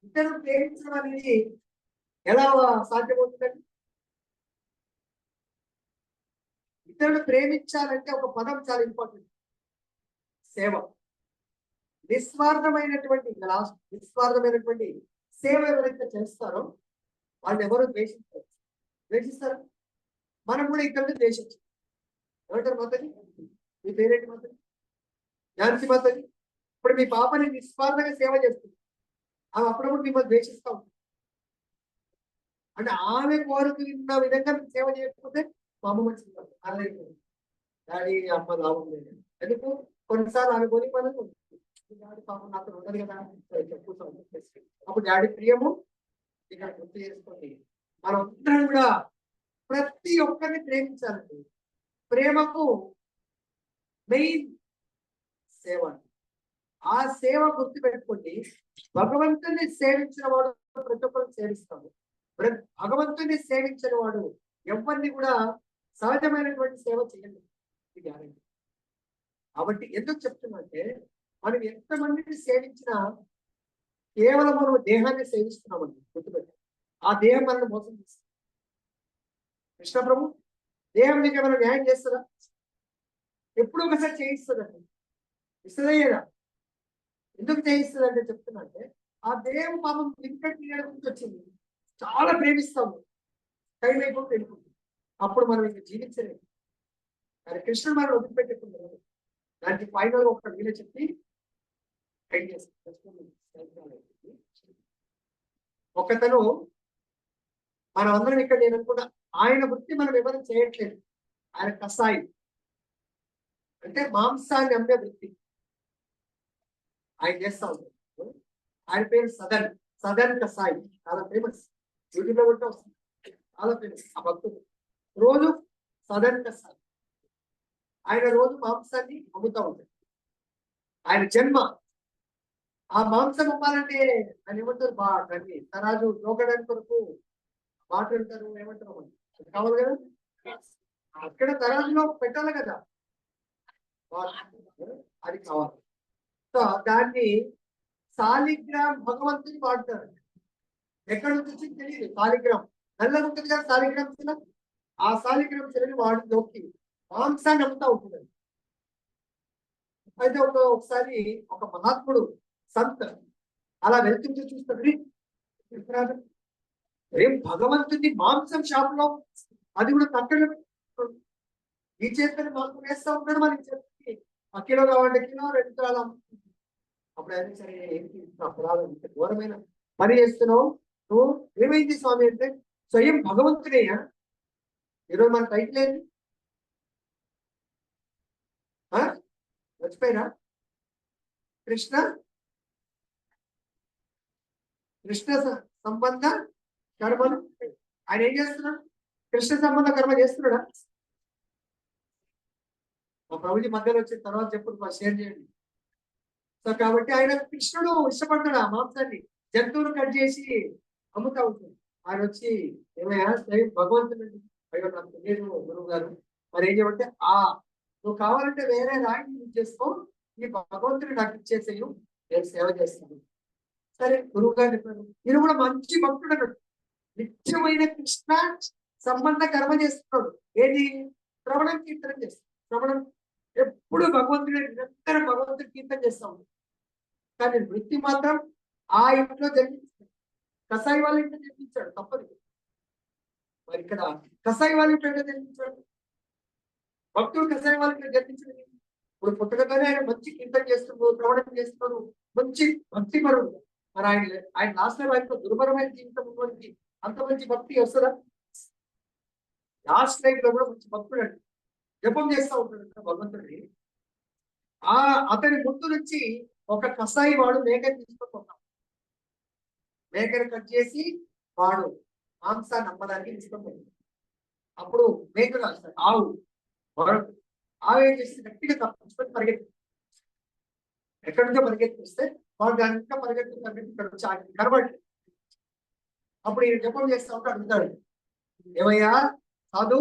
ఇతరులు ప్రేమించడం అనేది ఎలా సాధ్యమవుతుందండి? ఇతరులు ప్రేమించాలంటే ఒక పదం చాలా ఇంపార్టెంట్, సేవ. నిస్వార్థమైనటువంటి సేవ ఎవరైతే చేస్తారో వాళ్ళు ఎవరు ద్వేషిస్తారు. మనం కూడా ఇతరులు ద్వేషించాం. ఏమంటారు మాతని? మీ పేరేంటి మాతని? ఝాన్సీ మాతని. ఇప్పుడు మీ పాపని నిస్వార్థంగా సేవ చేస్తుంది, ఆమె అప్పుడప్పుడు మిమ్మల్ని ద్వేషిస్తా ఉంటుంది. అంటే ఆమె కోరుకున్న విధంగా మీకు సేవ చేయకపోతే మా అమ్మ మంచిది కాదు, డాడీ అమ్మ లాభం లేదు. ఎందుకు? కొన్నిసార్లు ఆమె కొని పనులు డాడీ పాపం నాతో ఉండదు కదా అప్పుడు డాడీ ప్రియము ఇక్కడ గుర్తు చేసుకోండి. మనం అందరం కూడా ప్రతి ఒక్కరిని ప్రేమించాలండి. ప్రేమకు మెయిన్ సేవ. ఆ సేవ గుర్తు పెట్టుకోండి. భగవంతుని సేవించిన వాడు ప్రతి ఒక్కరిని సేవిస్తాడు. భగవంతుని సేవించిన వాడు ఎవరిని కూడా సహజమైనటువంటి సేవ చేయండి. గ్యారెంటీ. కాబట్టి ఎందుకు చెప్తున్నంటే మనం ఎంతమందిని సేవించినా కేవలం మనం దేహాన్ని సేవిస్తున్నామండి, గుర్తుపెట్టి. ఆ దేహం మనల్ని మోసం చేస్తుంది. కృష్ణ ప్రభు దేహం మీకు ఏమైనా న్యాయం చేస్తుందా? ఎప్పుడు ఒకసారి చేయిస్తుందండి, ఇస్తుందా లేదా? ఎందుకు చేయిస్తుందంటే చెప్తున్నా అంటే ఆ దేహం పాపం లిమిటెడ్ పీరియడ్ నుంచి వచ్చింది, చాలా ప్రేమిస్తాము, టైం అయిపోతే వెళ్ళిపోతుంది. అప్పుడు మనం ఇంకా జీవించలేదు. కానీ కృష్ణుడు మనం వదిలిపెట్టుకుంటున్నాడు. దానికి ఫైనల్ ఒక వీలు చెప్పి ఒకతను మనం అందరం ఇక్కడ నేను అనుకున్నా ఆయన వృత్తి మనం ఎవరు చేయట్లేదు. ఆయన కసాయి అంటే మాంసాన్ని అమ్మే వృత్తి ఆయన చేస్తా ఉంటాడు. ఆయన పేరు సదన్ కసాయి, చాలా ఫేమస్. యూట్యూబ్ లో కూడా వస్తుంది, చాలా ఫేమస్. ఆ భక్తుడు రోజు సదన్ కసాయి, ఆయన రోజు మాంసాన్ని అమ్ముతా ఉంటాడు. ఆయన జన్మ ఆ మాంసం అమ్మాలంటే ఆయన ఏమంటారు, దాన్ని తరాజు రోగడానికి కొరకు మాట అంటారు, ఏమంటారు కావాలి కదా, అక్కడ తరాజులో పెట్టాలి కదా, అది కావాలి. సో దాన్ని సాలిగ్రామ్ భగవంతుని వాడతారు. ఎక్కడ నుంచి తెలియదు. సాలిగ్రామ్ నల్లగా ఉంటుంది కదా, సాలిగ్రామ్ శిల. ఆ సాలిగ్రామ్ శిలని వాడి నొక్కి మాంసాన్ని అమ్ముతా ఉంటుంది. అయితే ఒకసారి ఒక మహాత్ముడు సంత్ అలా వెళ్తుంటే చూస్తాడు, భగవంతుని మాంసం షాప్ లో అది కూడా కట్టెలు ఈ చేతిని మాకు వేస్తా ఉంటాడు, మన చేతికి ఆ కిలో కావాలంటే కిలో 2 కిలోలు అమ్ముతుంది. అప్పుడు ఆయన సరే ఏంటి అపరాధం, ఇంత ఘోరమైన పని చేస్తున్నావు నువ్వు, ఏమైంది స్వామి అంటే స్వయం భగవంతుడేయా. ఈరోజు మన టైటిల్ ఏంటి మర్చిపోయినా, కృష్ణ కృష్ణ సంబంధ కర్మలు. ఆయన ఏం చేస్తున్నాడు, కృష్ణ సంబంధ కర్మ చేస్తున్నాడా? మా ప్రభుజీ మధ్యలో వచ్చిన తర్వాత చెప్పుడు షేర్ చేయండి. సో కాబట్టి ఆయన కృష్ణుడు ఇష్టపడ్డాడు ఆ మాంసాన్ని, జంతువులు కట్ చేసి అమ్ముతా ఉంటుంది. ఆయన వచ్చి ఏమయ్యా భగవంతుడు, అయ్యో నాకు తెలియదు గురువు గారు, మరి ఏం చేయమంటే నువ్వు కావాలంటే వేరే రాయిని యూజ్ చేసుకో, ఈ భగవంతుడు నాకు ఇచ్చేసేయు, నేను సేవ చేస్తాను. సరే గురువు గారు చెప్పారు. ఈయన కూడా మంచి భక్తుడు అన్నాడు, నిత్యమైన కృష్ణ సంబంధ కర్మ చేస్తున్నాడు. ఏది? శ్రవణం కీర్తనం చేస్తాడు. శ్రవణం ఎప్పుడు భగవంతుడు, నిరంతరం భగవంతుడు కీర్తన చేస్తా ఉంటాడు. కానీ వృత్తి మాత్రం ఆ ఇంట్లో జన్మించాడు, కసాయి వాళ్ళ ఇంట్లో జన్మించాడు, తప్పదు. మరి ఇక్కడ కసాయి వాళ్ళ ఇంట్లో జన్మించాడు, భక్తుడు కసాయి వాళ్ళ ఇంట్లో జన్మించాడు. ఇప్పుడు పుట్టకతోనే ఆయన మంచి కీర్తన చేస్తున్నాడు, శ్రవణం చేస్తున్నాడు, మంచి భక్తి పరుడు. మరి ఆయన లాస్ట్ లైఫ్ ఆయనతో దుర్భరమైన జీవితం ఉన్నవారికి అంత మంచి భక్తి వస్తుందా? లాస్ట్ లైఫ్ లో కూడా మంచి భక్తుడు అండి, జపం చేస్తూ ఉంటాడు భగవంతుడి. అతని ముందు నుంచి ఒక కసాయి వాడు మేకని తీసుకొని మేకను కట్ చేసి వాడు మాంసాన్ని అమ్మడానికి తీసుకొని. అప్పుడు మేక కాస్తాడు, ఆవు ఏం చేసి గట్టిగా తప్పించుకొని పరిగెత్తి, ఎక్కడి నుంచో పరిగెత్తిస్తే వాడు దాని ఇంకా పరిగెత్తి ఇక్కడ వచ్చి కనబడి. అప్పుడు ఈయన జపం చేస్తా ఉంటే అడుగుతాడు, ఏమయ్యా సాధు,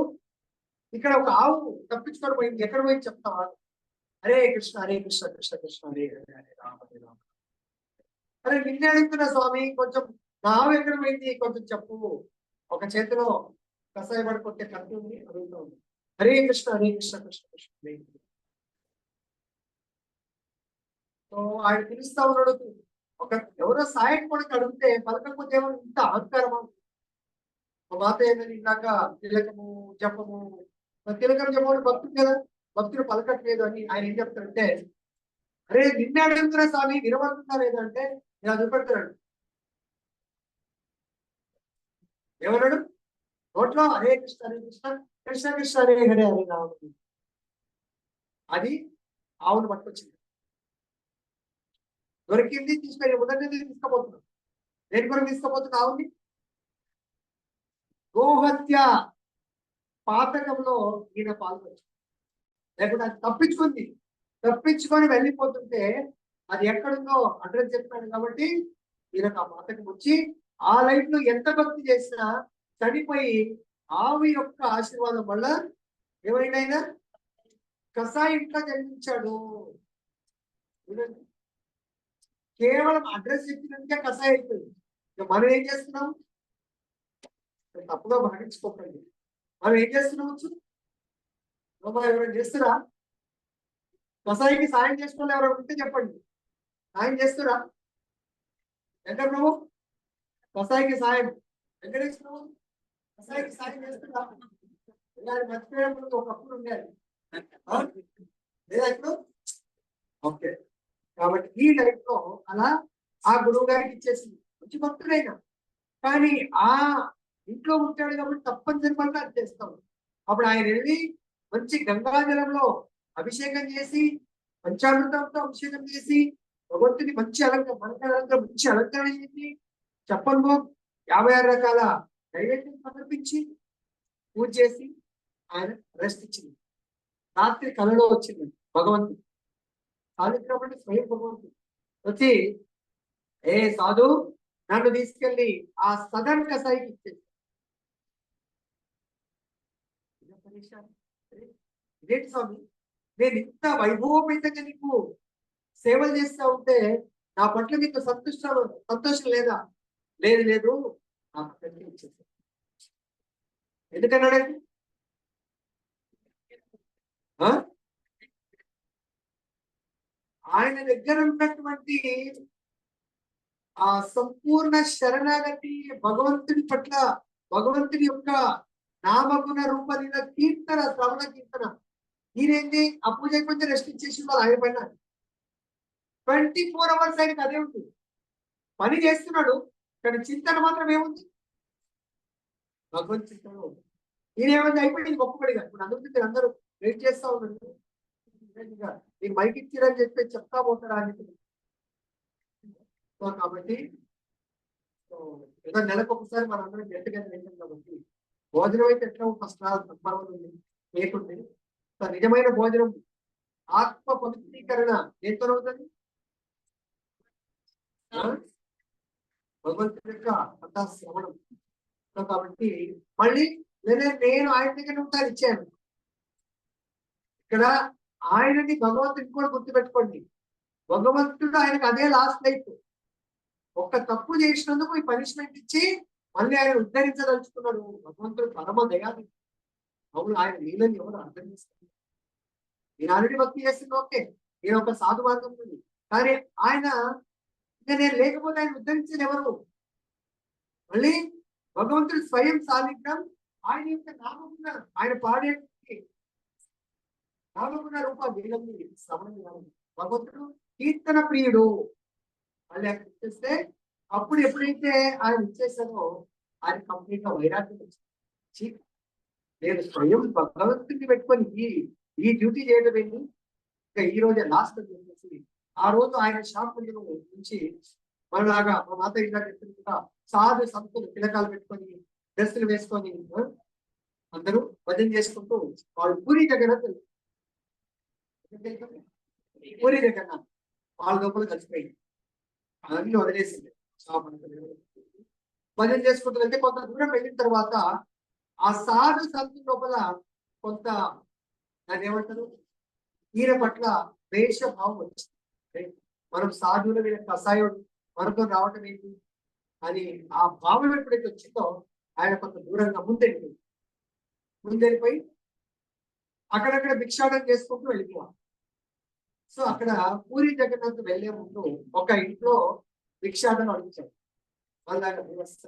ఇక్కడ ఒక ఆవు తప్పించుకొని పోయింది, ఎక్కడ పోయింది చెప్తావా? హరే కృష్ణ కృష్ణ కృష్ణ హరే హరే హరే రామ హరే రామ. అరే నిన్నే అడుగుతున్నా స్వామి, కొంచెం నా ఆవు ఎక్కడ పోయింది కొంచెం చెప్పు. ఒక చేతిలో కసాయి పడిపోతే కత్తి ఉంది, అడుగుతా ఉంది. హరే కృష్ణ కృష్ణ కృష్ణ హరే. సో ఆయన పిలుస్తా ఉన్నాడు. ఎవరో సాయం కూడా అడిగితే పలకపోతే ఏమో ఇంత అహంకారమా? మా మాత ఏమని ఇందాక తిలకము జపము, తిలకం జపము భక్తుడు కదా, భక్తుడు పలకట్లేదు అని ఆయన ఏం చెప్తాడంటే, అరే నిన్నే అడుగుతున్నా స్వామి, వినబడుతున్నా లేదంటే నేను అది పెడతాడు. ఎవరాడు నోట్లో హరే కృష్ణ కృష్ణ కృష్ణ హరే హరే హరే రామ. అది ఆవును పట్టుకొచ్చింది, దొరికింది, తీసుకొని మొదటి తీసుకుపోతున్నాడు. దేని కొరకు తీసుకుపోతున్నా ఆవుని? గోహత్య పాతకంలో ఈయన పాల్గొచ్చు, లేకపోతే అది తప్పించుకొని వెళ్ళిపోతుంటే అది ఎక్కడుందో అడ్రస్ చెప్తాడు. కాబట్టి ఈయనకు ఆ పాతకం వచ్చి ఆ లైఫ్ లో ఎంత భక్తి చేసినా చనిపోయి ఆవు యొక్క ఆశీర్వాదం వల్ల ఎవరైనా కసాయి ఇంట్లో జన్మించాడు. కేవలం అడ్రస్ చెప్పినందుకే కసాయి అయిపోయింది. మనం ఏం చేస్తున్నాం? తప్పుగా భావించుకోకండి. మనం ఏం చేస్తున్నావచ్చు? ఎవరైనా చేస్తురా? కసాయికి సాయం చేసుకోవాలి ఎవరైనా ఉంటే చెప్పండి, సాయం చేస్తురా? వెంకట ప్రభు కసాయికి సాయం, వెంకటేశ్వర ప్రభు కసాయికి సాయం చేస్తురా? మర్చిపోయినప్పుడు ఒకప్పుడు ఉండేది లేదా ఇప్పుడు? ఓకే, కాబట్టి ఈ లైఫ్ లో అలా ఆ గురువు గారికి ఇచ్చేసింది, మంచి భక్తుడైనా. కానీ ఆ ఇంట్లో ఉంటాడు కాబట్టి తప్పనిసరి పనులు అది చేస్తాం. అప్పుడు ఆయన వెళ్ళి మంచి గంగాజలంలో అభిషేకం చేసి, పంచామృతంతో అభిషేకం చేసి, భగవంతుని మంచి అలంకరణ మంచి అలంకరణ చేసి, చెప్పంలో 56 రకాల నైవేద్యం సమర్పించి పూజ చేసి ఆయన రెస్ట్ ఇచ్చింది. రాత్రి కలలో వచ్చింది భగవంతుడు, సాధించినప్పుడు స్వయం భగవంతుడు వచ్చి, ఏ సాధు నన్ను తీసుకెళ్లి ఆ సదన్ కసాయికి ఇచ్చేసి. ఇదేంటి స్వామి, నేను ఇంత వైభవపేతంగా నీకు సేవలు చేస్తా ఉంటే నా పట్ల నీకు సంతోషం లేదా? లేదు నా పట్ల ఇచ్చేసి. ఎందుకన్నాడు? ఆయన దగ్గర ఉన్నటువంటి ఆ సంపూర్ణ శరణాగతి, భగవంతుని పట్ల భగవంతుని యొక్క నామగుణ రూపలీల కీర్తన శ్రవణ కీర్తన. ఈయనేంటి ఆ పూజ అయిపోతే రెస్ట్ ఇచ్చేసి వాళ్ళు ఆయన పైన 24 hours ఆయనకి అదే ఉంది. పని చేస్తున్నాడు కానీ చింతన మాత్రం ఏముంది? భగవత్ చింతన ఉంది. ఈయన ఏమైంది అయిపోయింది గొప్పపడిగా. ఇప్పుడు అందరికీ మీరు అందరూ వెయిట్ చేస్తా ఉన్నారు. మీరు మైక్ ఇచ్చిరని చెప్పి చెప్తా పోతారా అని. సో కాబట్టి ఏదో నెలకు ఒకసారి మనందరం గట్టిగా తింటాం కాబట్టి భోజనం అయితే ఎట్లా ఫస్ట్ ఉంది లేకుంటే నిజమైన భోజనం ఆత్మ పవిత్రీకరణ దేంతో అవుతుంది? భగవంతుడి యొక్క కథా శ్రవణం. సో కాబట్టి మళ్ళీ నేను ఆయన దగ్గర ఉంటాను ఇచ్చాను. ఇక్కడ ఆయనని భగవంతుడిని కూడా గుర్తుపెట్టుకోండి. భగవంతుడు ఆయనకు అదే లాస్ట్ లైఫ్. ఒక్క తప్పు చేసినందుకు ఈ పనిష్మెంట్ ఇచ్చి మళ్ళీ ఆయన ఉద్ధరించదలుచుకున్నాడు. భగవంతుడు పరమ దయాలు. అవును, ఆయన లీలని ఎవరు అర్థం చేసుకున్నారు? నేను ఆల్రెడీ భక్తి చేస్తుంది ఓకే, నేను ఒక సాధు మార్గం ఉంది, కానీ ఆయన ఇంకా నేను లేకపోతే ఆయన ఉద్ధరించేది ఎవరు? మళ్ళీ భగవంతుడు స్వయం సాన్నిధ్యం ఆయన యొక్క నామగుణ, ఆయన పాడే నామగుణ రూప వీళ్ళని శ్రవణం. భగవంతుడు కీర్తన ప్రియుడు. మళ్ళీ ఆయన ఇచ్చేస్తే అప్పుడు ఎప్పుడైతే ఆయన ఇచ్చేసానో ఆయన కంప్లీట్ గా వైరాగ్యం వచ్చింది. నేను స్వయం భగవంతుడిని పెట్టుకొని ఈ డ్యూటీ చేయడం ఏంటి, ఇంకా ఈ రోజే లాస్ట్ అని చెప్పేసి ఆ రోజు ఆయన శాంపులు నుంచి మనలాగా మా మాత ఇలా చెప్తున్నట్టుగా సాధు సంతులు పిలకాలు పెట్టుకొని డ్రెస్సులు వేసుకొని అందరూ భజన చేసుకుంటూ వాళ్ళు పూరి జగన్నాథ్ వాళ్ళ లోపల కలిసిపోయింది. అవన్నీ వదిలేసింది. భజన చేసుకుంటూ వెళ్తే కొంత దూరం వెళ్ళిన తర్వాత ఆ సాధు సంతు లోపల కొంత దాన్ని ఏమంటారు, ఈయన పట్ల ద్వేష భావం వచ్చింది. మనం సాధువుల మీద కషాయం మనతో రావటం ఏంటి అని ఆ భావం ఎప్పుడైతే వచ్చిందో ఆయన కొంత దూరంగా ముందెళ్ళిపోయి అక్కడక్కడ భిక్షాటం చేసుకుంటూ వెళ్ళిపోవాలి. సో అక్కడ పూరి జగన్నాథ్ వెళ్లే ముందు ఒక ఇంట్లో భిక్షాటం అడిగించారు. వాళ్ళ ఆయన వ్యవస్థ.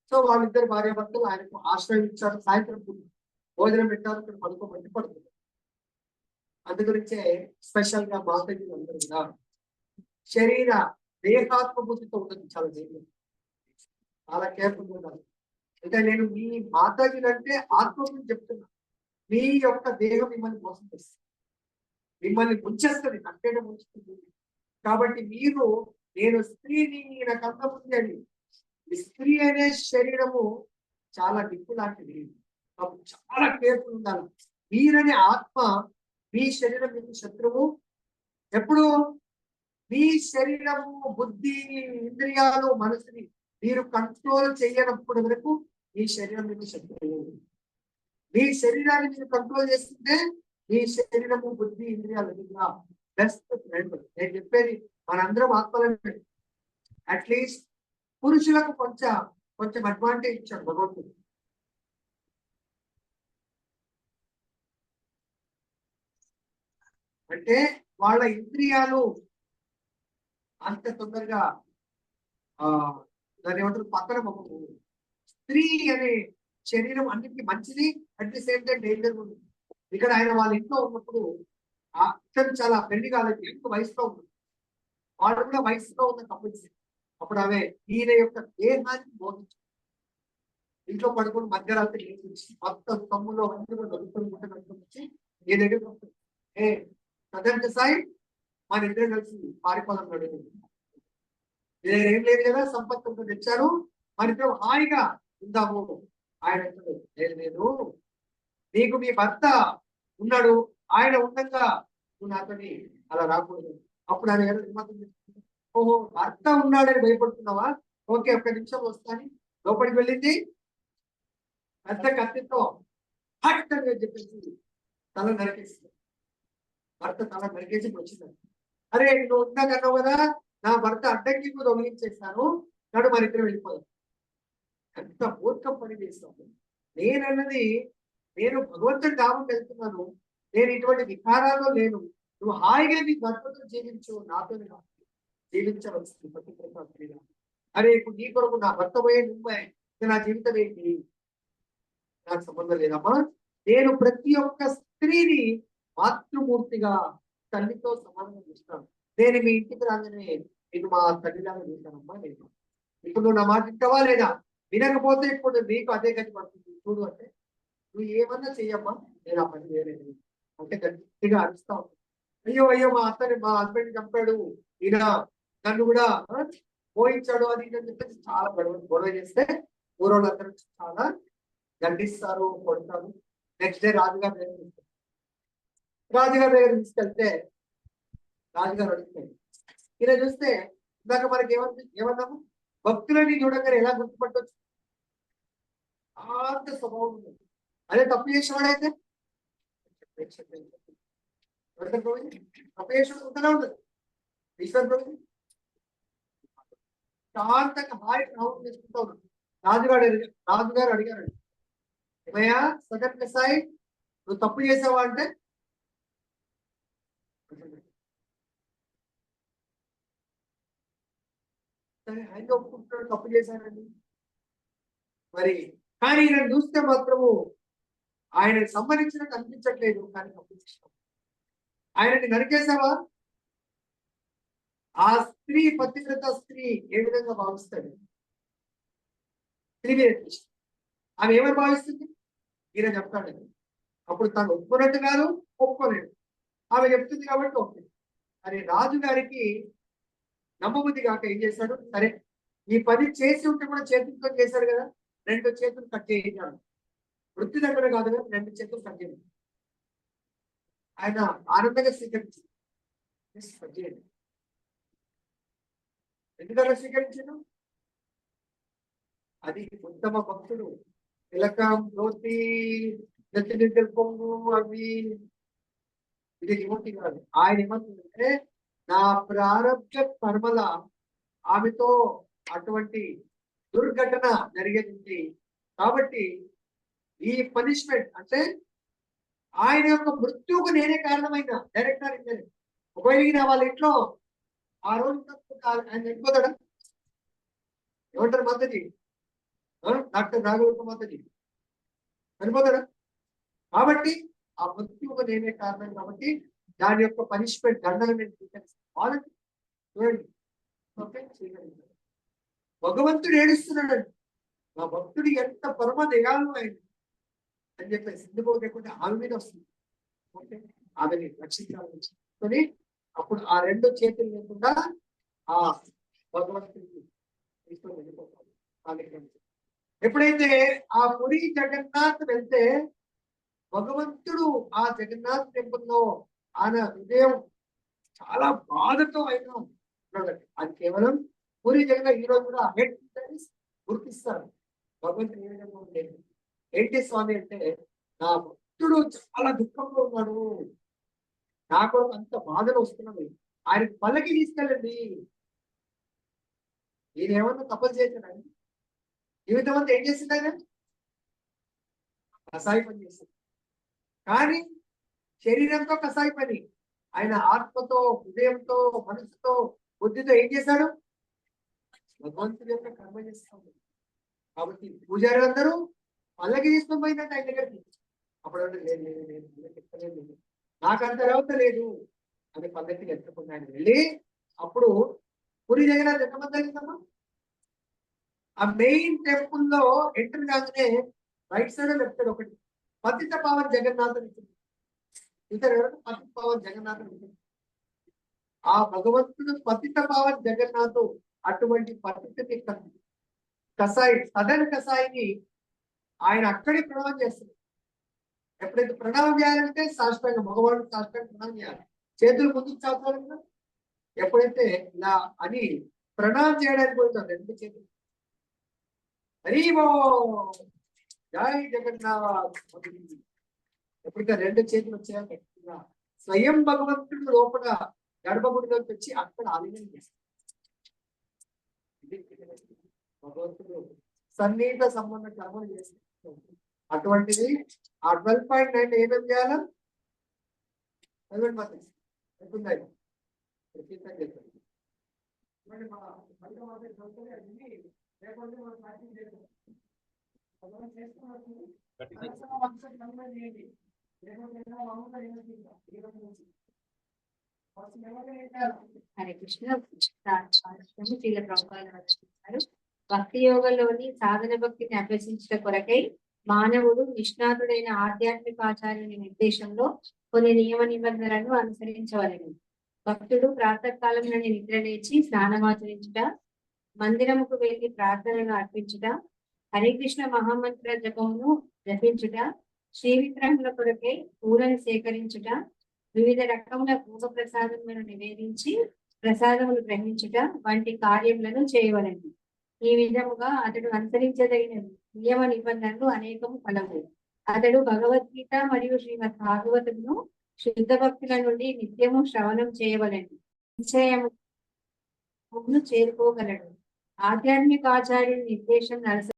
సో వాళ్ళిద్దరు భార్యాభర్తలు ఆయనకు ఆశ్రయం ఇచ్చారు. సాయంత్రం భోజనం పెట్టారు, ఇక్కడ పడుకోబట్టి పడుతుంది. అందు గురించే స్పెషల్ గా మాతాజీలు అందరూ కూడా శరీర దేహాత్మ బుద్ధితో ఉంటుంది. చాలా కేర్ఫుల్ ఉండాలి. అంటే నేను మీ మాతాజీలు అంటే ఆత్మ గురించి చెప్తున్నా. మీ యొక్క దేహం మిమ్మల్ని మోసం చేస్తుంది, మిమ్మల్ని ముంచేస్తుంది, కట్టేట ముంచుతుంది. కాబట్టి మీరు నేను స్త్రీని నాకు అందముంది అని, స్త్రీ అనే శరీరము చాలా నిప్పు లాంటిది. చాలా కేర్ఫుల్ ఉండాలి. మీరనే ఆత్మ, మీ శరీరం మీకు శత్రువు. ఎప్పుడు మీ శరీరము, బుద్ధి, ఇంద్రియాలు, మనసుని మీరు కంట్రోల్ చేయనప్పటి వరకు మీ శరీరం మీకు శత్రువు. మీ శరీరాన్ని మీరు కంట్రోల్ చేస్తుంటే మీ శరీరము, బుద్ధి, ఇంద్రియాలు బెస్ట్ ఫ్రెండ్. నేను చెప్పేది మనందరం ఆత్మలే. అట్లీస్ట్ పురుషులకు కొంచెం అడ్వాంటేజ్ ఇచ్చాడు భగవంతుడు. అంటే వాళ్ళ ఇంద్రియాలు అంత తొందరగా దాని ఏమంటారు పక్కన పోవు. స్త్రీ అనే శరీరం అన్నిటికీ మంచిది, at the same time danger ఉంది. ఇక్కడ ఆయన వాళ్ళ ఇంట్లో ఉన్నప్పుడు అతను చాలా పెళ్లి కాలేదు, ఎంత వయసులో ఉంది, వాళ్ళు కూడా వయసులో ఉన్న కపుల్స్. అప్పుడు ఆమె ఈయన యొక్క దేహాన్ని బోధించారు. ఇంట్లో పడుకుని మధ్యరాత్రి మొత్తం తమ్ములో వచ్చి ఏ దగ్గర ఏ సదంత సాయి మన ఇద్దరు కలిసి పారిపోదాం అడుగుతుంది. ఏం లేదు కదా, సంపత్తి తెచ్చారు, మన ఇద్దరు హాయిగా ఉందాము. ఆయన లేదు, నీకు మీ భర్త ఉన్నాడు, ఆయన ఉండగా నువ్వు నాతోని అలా రాకూడదు. అప్పుడు ఆయన ఓహో భర్త ఉన్నాడని భయపడుతున్నావా, ఓకే ఒక్క నిమిషం వస్తాని లోపలికి వెళ్ళింది. పెద్ద కత్తితో హట్ అని చెప్పేసి తల నరికేస్తుంది. భర్త తల నరికేసి వచ్చింది. అరే నువ్వు ఉన్నాకన్నావు కదా, నా భర్త అడ్డంకి దొంగిలించేస్తాను, నాడు మన ఇద్దరు వెళ్ళిపోయాను. ఎంత మూర్ఖం పని చేస్తాను. నేనన్నది నేను భగవంతుడి ధామం వెళ్తున్నాను, నేను ఇటువంటి వికారాల్లో లేను. నువ్వు హాయిగా నీ భర్తతో జీవించు, నాతో జీవించవలసింది పతివ్రత. అరే ఇప్పుడు నీ కొరకు నా భర్త పోయే నువ్వే, నా జీవితం ఏంటి? నాకు సంబంధం లేదమ్మా. నేను ప్రతి ఒక్క స్త్రీని మాతృమూర్తిగా తల్లితో సమానంగా చూస్తాను. నేను మీ ఇంటికి రాగానే నేను మా తల్లిలాగా చూస్తానమ్మా. నేను ఇప్పుడు నువ్వు నా మాట వింటావా లేదా? వినకపోతే ఇప్పుడు నీకు అదే గతి పడుతుంది చూడు అంటే, నువ్వు ఏమన్నా చెయ్యమ్మా, నేను ఆ పని చేయలేదు అంటే గట్టిగా అరుస్తా ఉంటాను. అయ్యో అయ్యో మా అత్తని మా హస్బెండ్ చంపాడు, ఈయన నన్ను కూడా పోయించాడు అది ఇది అని చెప్పేసి చాలా గొడవ చేస్తే ఊరోళ్ళందరూ చాలా దండిస్తారు, కొడతారు. నెక్స్ట్ డే రాజుగారి దగ్గర తీసుకెళ్తారు. రాజుగారి దగ్గర తీసుకెళ్తే రాజుగారు అడుగుతాడు. ఇలా చూస్తే ఇందాక మనకి ఏమన్నాము, భక్తులని చూడగానే ఎలా గుర్తుపట్టవచ్చు? అంత స్వభావం ఉంది. అదే తప్పు చేసేవాడైతే తప్పు చేసేవాడు ఉంటూనే ఉండదు. ఈశ్వర్ ప్రభు శాంతంగా హాయి నవ్వు చేసుకుంటా ఉన్నాడు. రాజుగారు అడిగారు, ఏమయ్యా సగన్ కసాయి, నువ్వు తప్పు చేసావా అంటే, సరే ఆయన ఒప్పుకుంటున్నాడు తప్పు చేశానండి మరి, కానీ ఈయన చూస్తే మాత్రము ఆయనకు సంబంధించినట్టు అనిపించట్లేదు, కానీ తప్పు చేసావు. ఆయనని నరికేసావా? ఆ స్త్రీ పతివ్రత స్త్రీ ఏ విధంగా భావిస్తాడు? స్త్రీ మీద ఆమె ఏమని భావిస్తుంది? ఈయన చెప్తాడు. అప్పుడు తను ఒప్పుకున్నట్టు కాదు, ఒప్పుకోలేదు. ఆమె చెప్తుంది కాబట్టి ఓకే. అని రాజు గారికి నమ్మబుద్ధి కాక ఏం చేశాడు, సరే ఈ పని చేసి ఉంటే కూడా చేతులతో చేశాడు కదా, 2 చేతులు కట్ చేయించాడు. వృత్తి దగ్గర కాదు కదా, 2 చేతులు కట్ చేయండి. ఆయన ఆనందంగా స్వీకరించాడు. కట్ చేయండి. ఎందుకంటే స్వీకరించాడు, అది ఉత్తమ భక్తుడు. తిలకం, ధోతి, నెత్తి పొంగు అవి ఇది ఏమంటి కాదు. ఆయన ఏమంటుందంటే, నా ప్రారంభ కర్మల ఆమెతో అటువంటి దుర్ఘటన జరిగేది కాబట్టి ఈ పనిష్మెంట్ అంటే ఆయన యొక్క మృత్యువుకు నేనే కారణమైన డైరెక్టర్ ఇంజనీర్. ఒకవేళ వాళ్ళ ఇంట్లో ఆ రోజు ఆయన చనిపోతాడా? ఏమంటారు మాతజీ, డాక్టర్ రాఘవ మాతజీ చనిపోతాడా? కాబట్టి ఆ మృత్యువుకు నేనే కారణం కాబట్టి దాని యొక్క పనిష్మెంట్ దండలు నేను స్వీకరిస్తాను. చూడండి, భగవంతుడు ఏడుస్తున్నాడు, నా భక్తుడు ఎంత పరమ దయాలు ఆయన అని చెప్పేసి ఎందుకో లేకుంటే ఆమె మీద వస్తుంది. ఓకే, ఆమెని రక్షించాలని అప్పుడు ఆ 2 చేతులు లేకుండా ఆ భగవంతుడికి తీసుకొని వెళ్ళిపోతాడు. ఎప్పుడైతే ఆ పురి జగన్నాథ్ వెళ్తే భగవంతుడు ఆ జగన్నాథ్ టెంపుల్లో ఆయన హృదయం చాలా బాధతో అయినా ఉన్నాడు. అది కేవలం పూరి జగన్నాథ్ ఈ రోజు కూడా గుర్తిస్తారు భగవంతుడు ఏ విధంగా ఉండేది. ఏంటి స్వామి అంటే, నా భక్తుడు చాలా దుఃఖంలో ఉన్నాడు, నాకు అంత బాధలు వస్తున్నాడు, ఆయనకి పల్లకి తీసుకెళ్ళండి. ఈయన ఏమన్నా తపస్సు చేశాడండి? జీవితం అంతా ఏం చేసింది? ఆయన కసాయి పని చేస్తుంది. కానీ శరీరంతో కసాయి పని, ఆయన ఆత్మతో, హృదయంతో, మనసుతో, బుద్ధితో ఏం చేశాడు? భగవంతుడి యొక్క కర్మ చేస్తాడు. కాబట్టి పూజారులందరూ పల్లకి తీసుకొని పోయిందంటే ఆయన దగ్గరికి. అప్పుడు లేదు, నాకు అంత రవత లేదు అని పల్లకి ఎత్తుకుని ఆయన వెళ్ళి, అప్పుడు పురి జగన్నాథ్ ఎంతమంది అయిందమ్మా? ఆ మెయిన్ టెంపుల్ లో ఎంటర్ కాగానే రైట్ సైడ్ లెఫ్ట్ సైడ్ ఒకటి పతిత పావన్ జగన్నాథ్ ఉంటుంది. ఇతరు పతిత పావన్ జగన్నాథ్ ఉంటుంది. ఆ భగవంతుడు పతిత పావన్ జగన్నాథ్ అటువంటి పతితని కసాయి సదన్ కసాయిని ఆయన అక్కడే ప్రణామం చేస్తుంది. ఎప్పుడైతే ప్రణామం చేయాలంటే సాష్టాంగ, మగవాడు సాష్టాంగ ప్రణామం చేయాలి, చేతులు ముందుకు చాపాలి కదా. ఎప్పుడైతే ఇలా అని ప్రణామం చేయడానికి పోతాం 2 చేతులు, హరివో జై జగన్నాథ్. ఎప్పుడైతే 2 చేతులు వచ్చాక స్వయం భగవంతుడు లోపల గర్భగుడిలోకి వచ్చి అక్కడ ఆలింగనం చేస్తాడు. భగవంతుడు సన్నిహిత సంబంధ కర్మలు చేస్తాడు. అటువంటిది ఆ 12.9 ఏమేమి చేయాలా? హరే కృష్ణ. శ్రీల ప్రభుపాద రచించారు. భక్తి యోగంలోని సాధన భక్తిని అభ్యసించడం కొరకై మానవుడు నిష్ణాతుడైన ఆధ్యాత్మిక ఆచార్యుని నిర్దేశంలో కొన్ని నియమ నిబంధనలను అనుసరించవలెను. భక్తుడు ప్రాతకాలంలోని నిద్ర లేచి స్నానమాచరించుట, మందిరముకు వెళ్లి ప్రార్థనలు అర్పించుట, హరే కృష్ణ మహామంత్ర జపమును జపించుట, శ్రీ విగ్రహముల కొరకై పూలను సేకరించుట, వివిధ రకముల భోగ ప్రసాదములను నివేదించి ప్రసాదములు గ్రహించుట వంటి కార్యములను చేయవలెను. ఈ విధముగా అతడు అనుసరించదగిన నియమ నిబంధనలు అనేకము కలవు. అతడు భగవద్గీత మరియు శ్రీమద్ భాగవతమును శుద్ధ భక్తుల నుండి నిత్యము శ్రవణం చేయవలెను. నిశ్చయమును చేరుకోగలడు. ఆధ్యాత్మిక ఆచార్యుని నిర్దేశం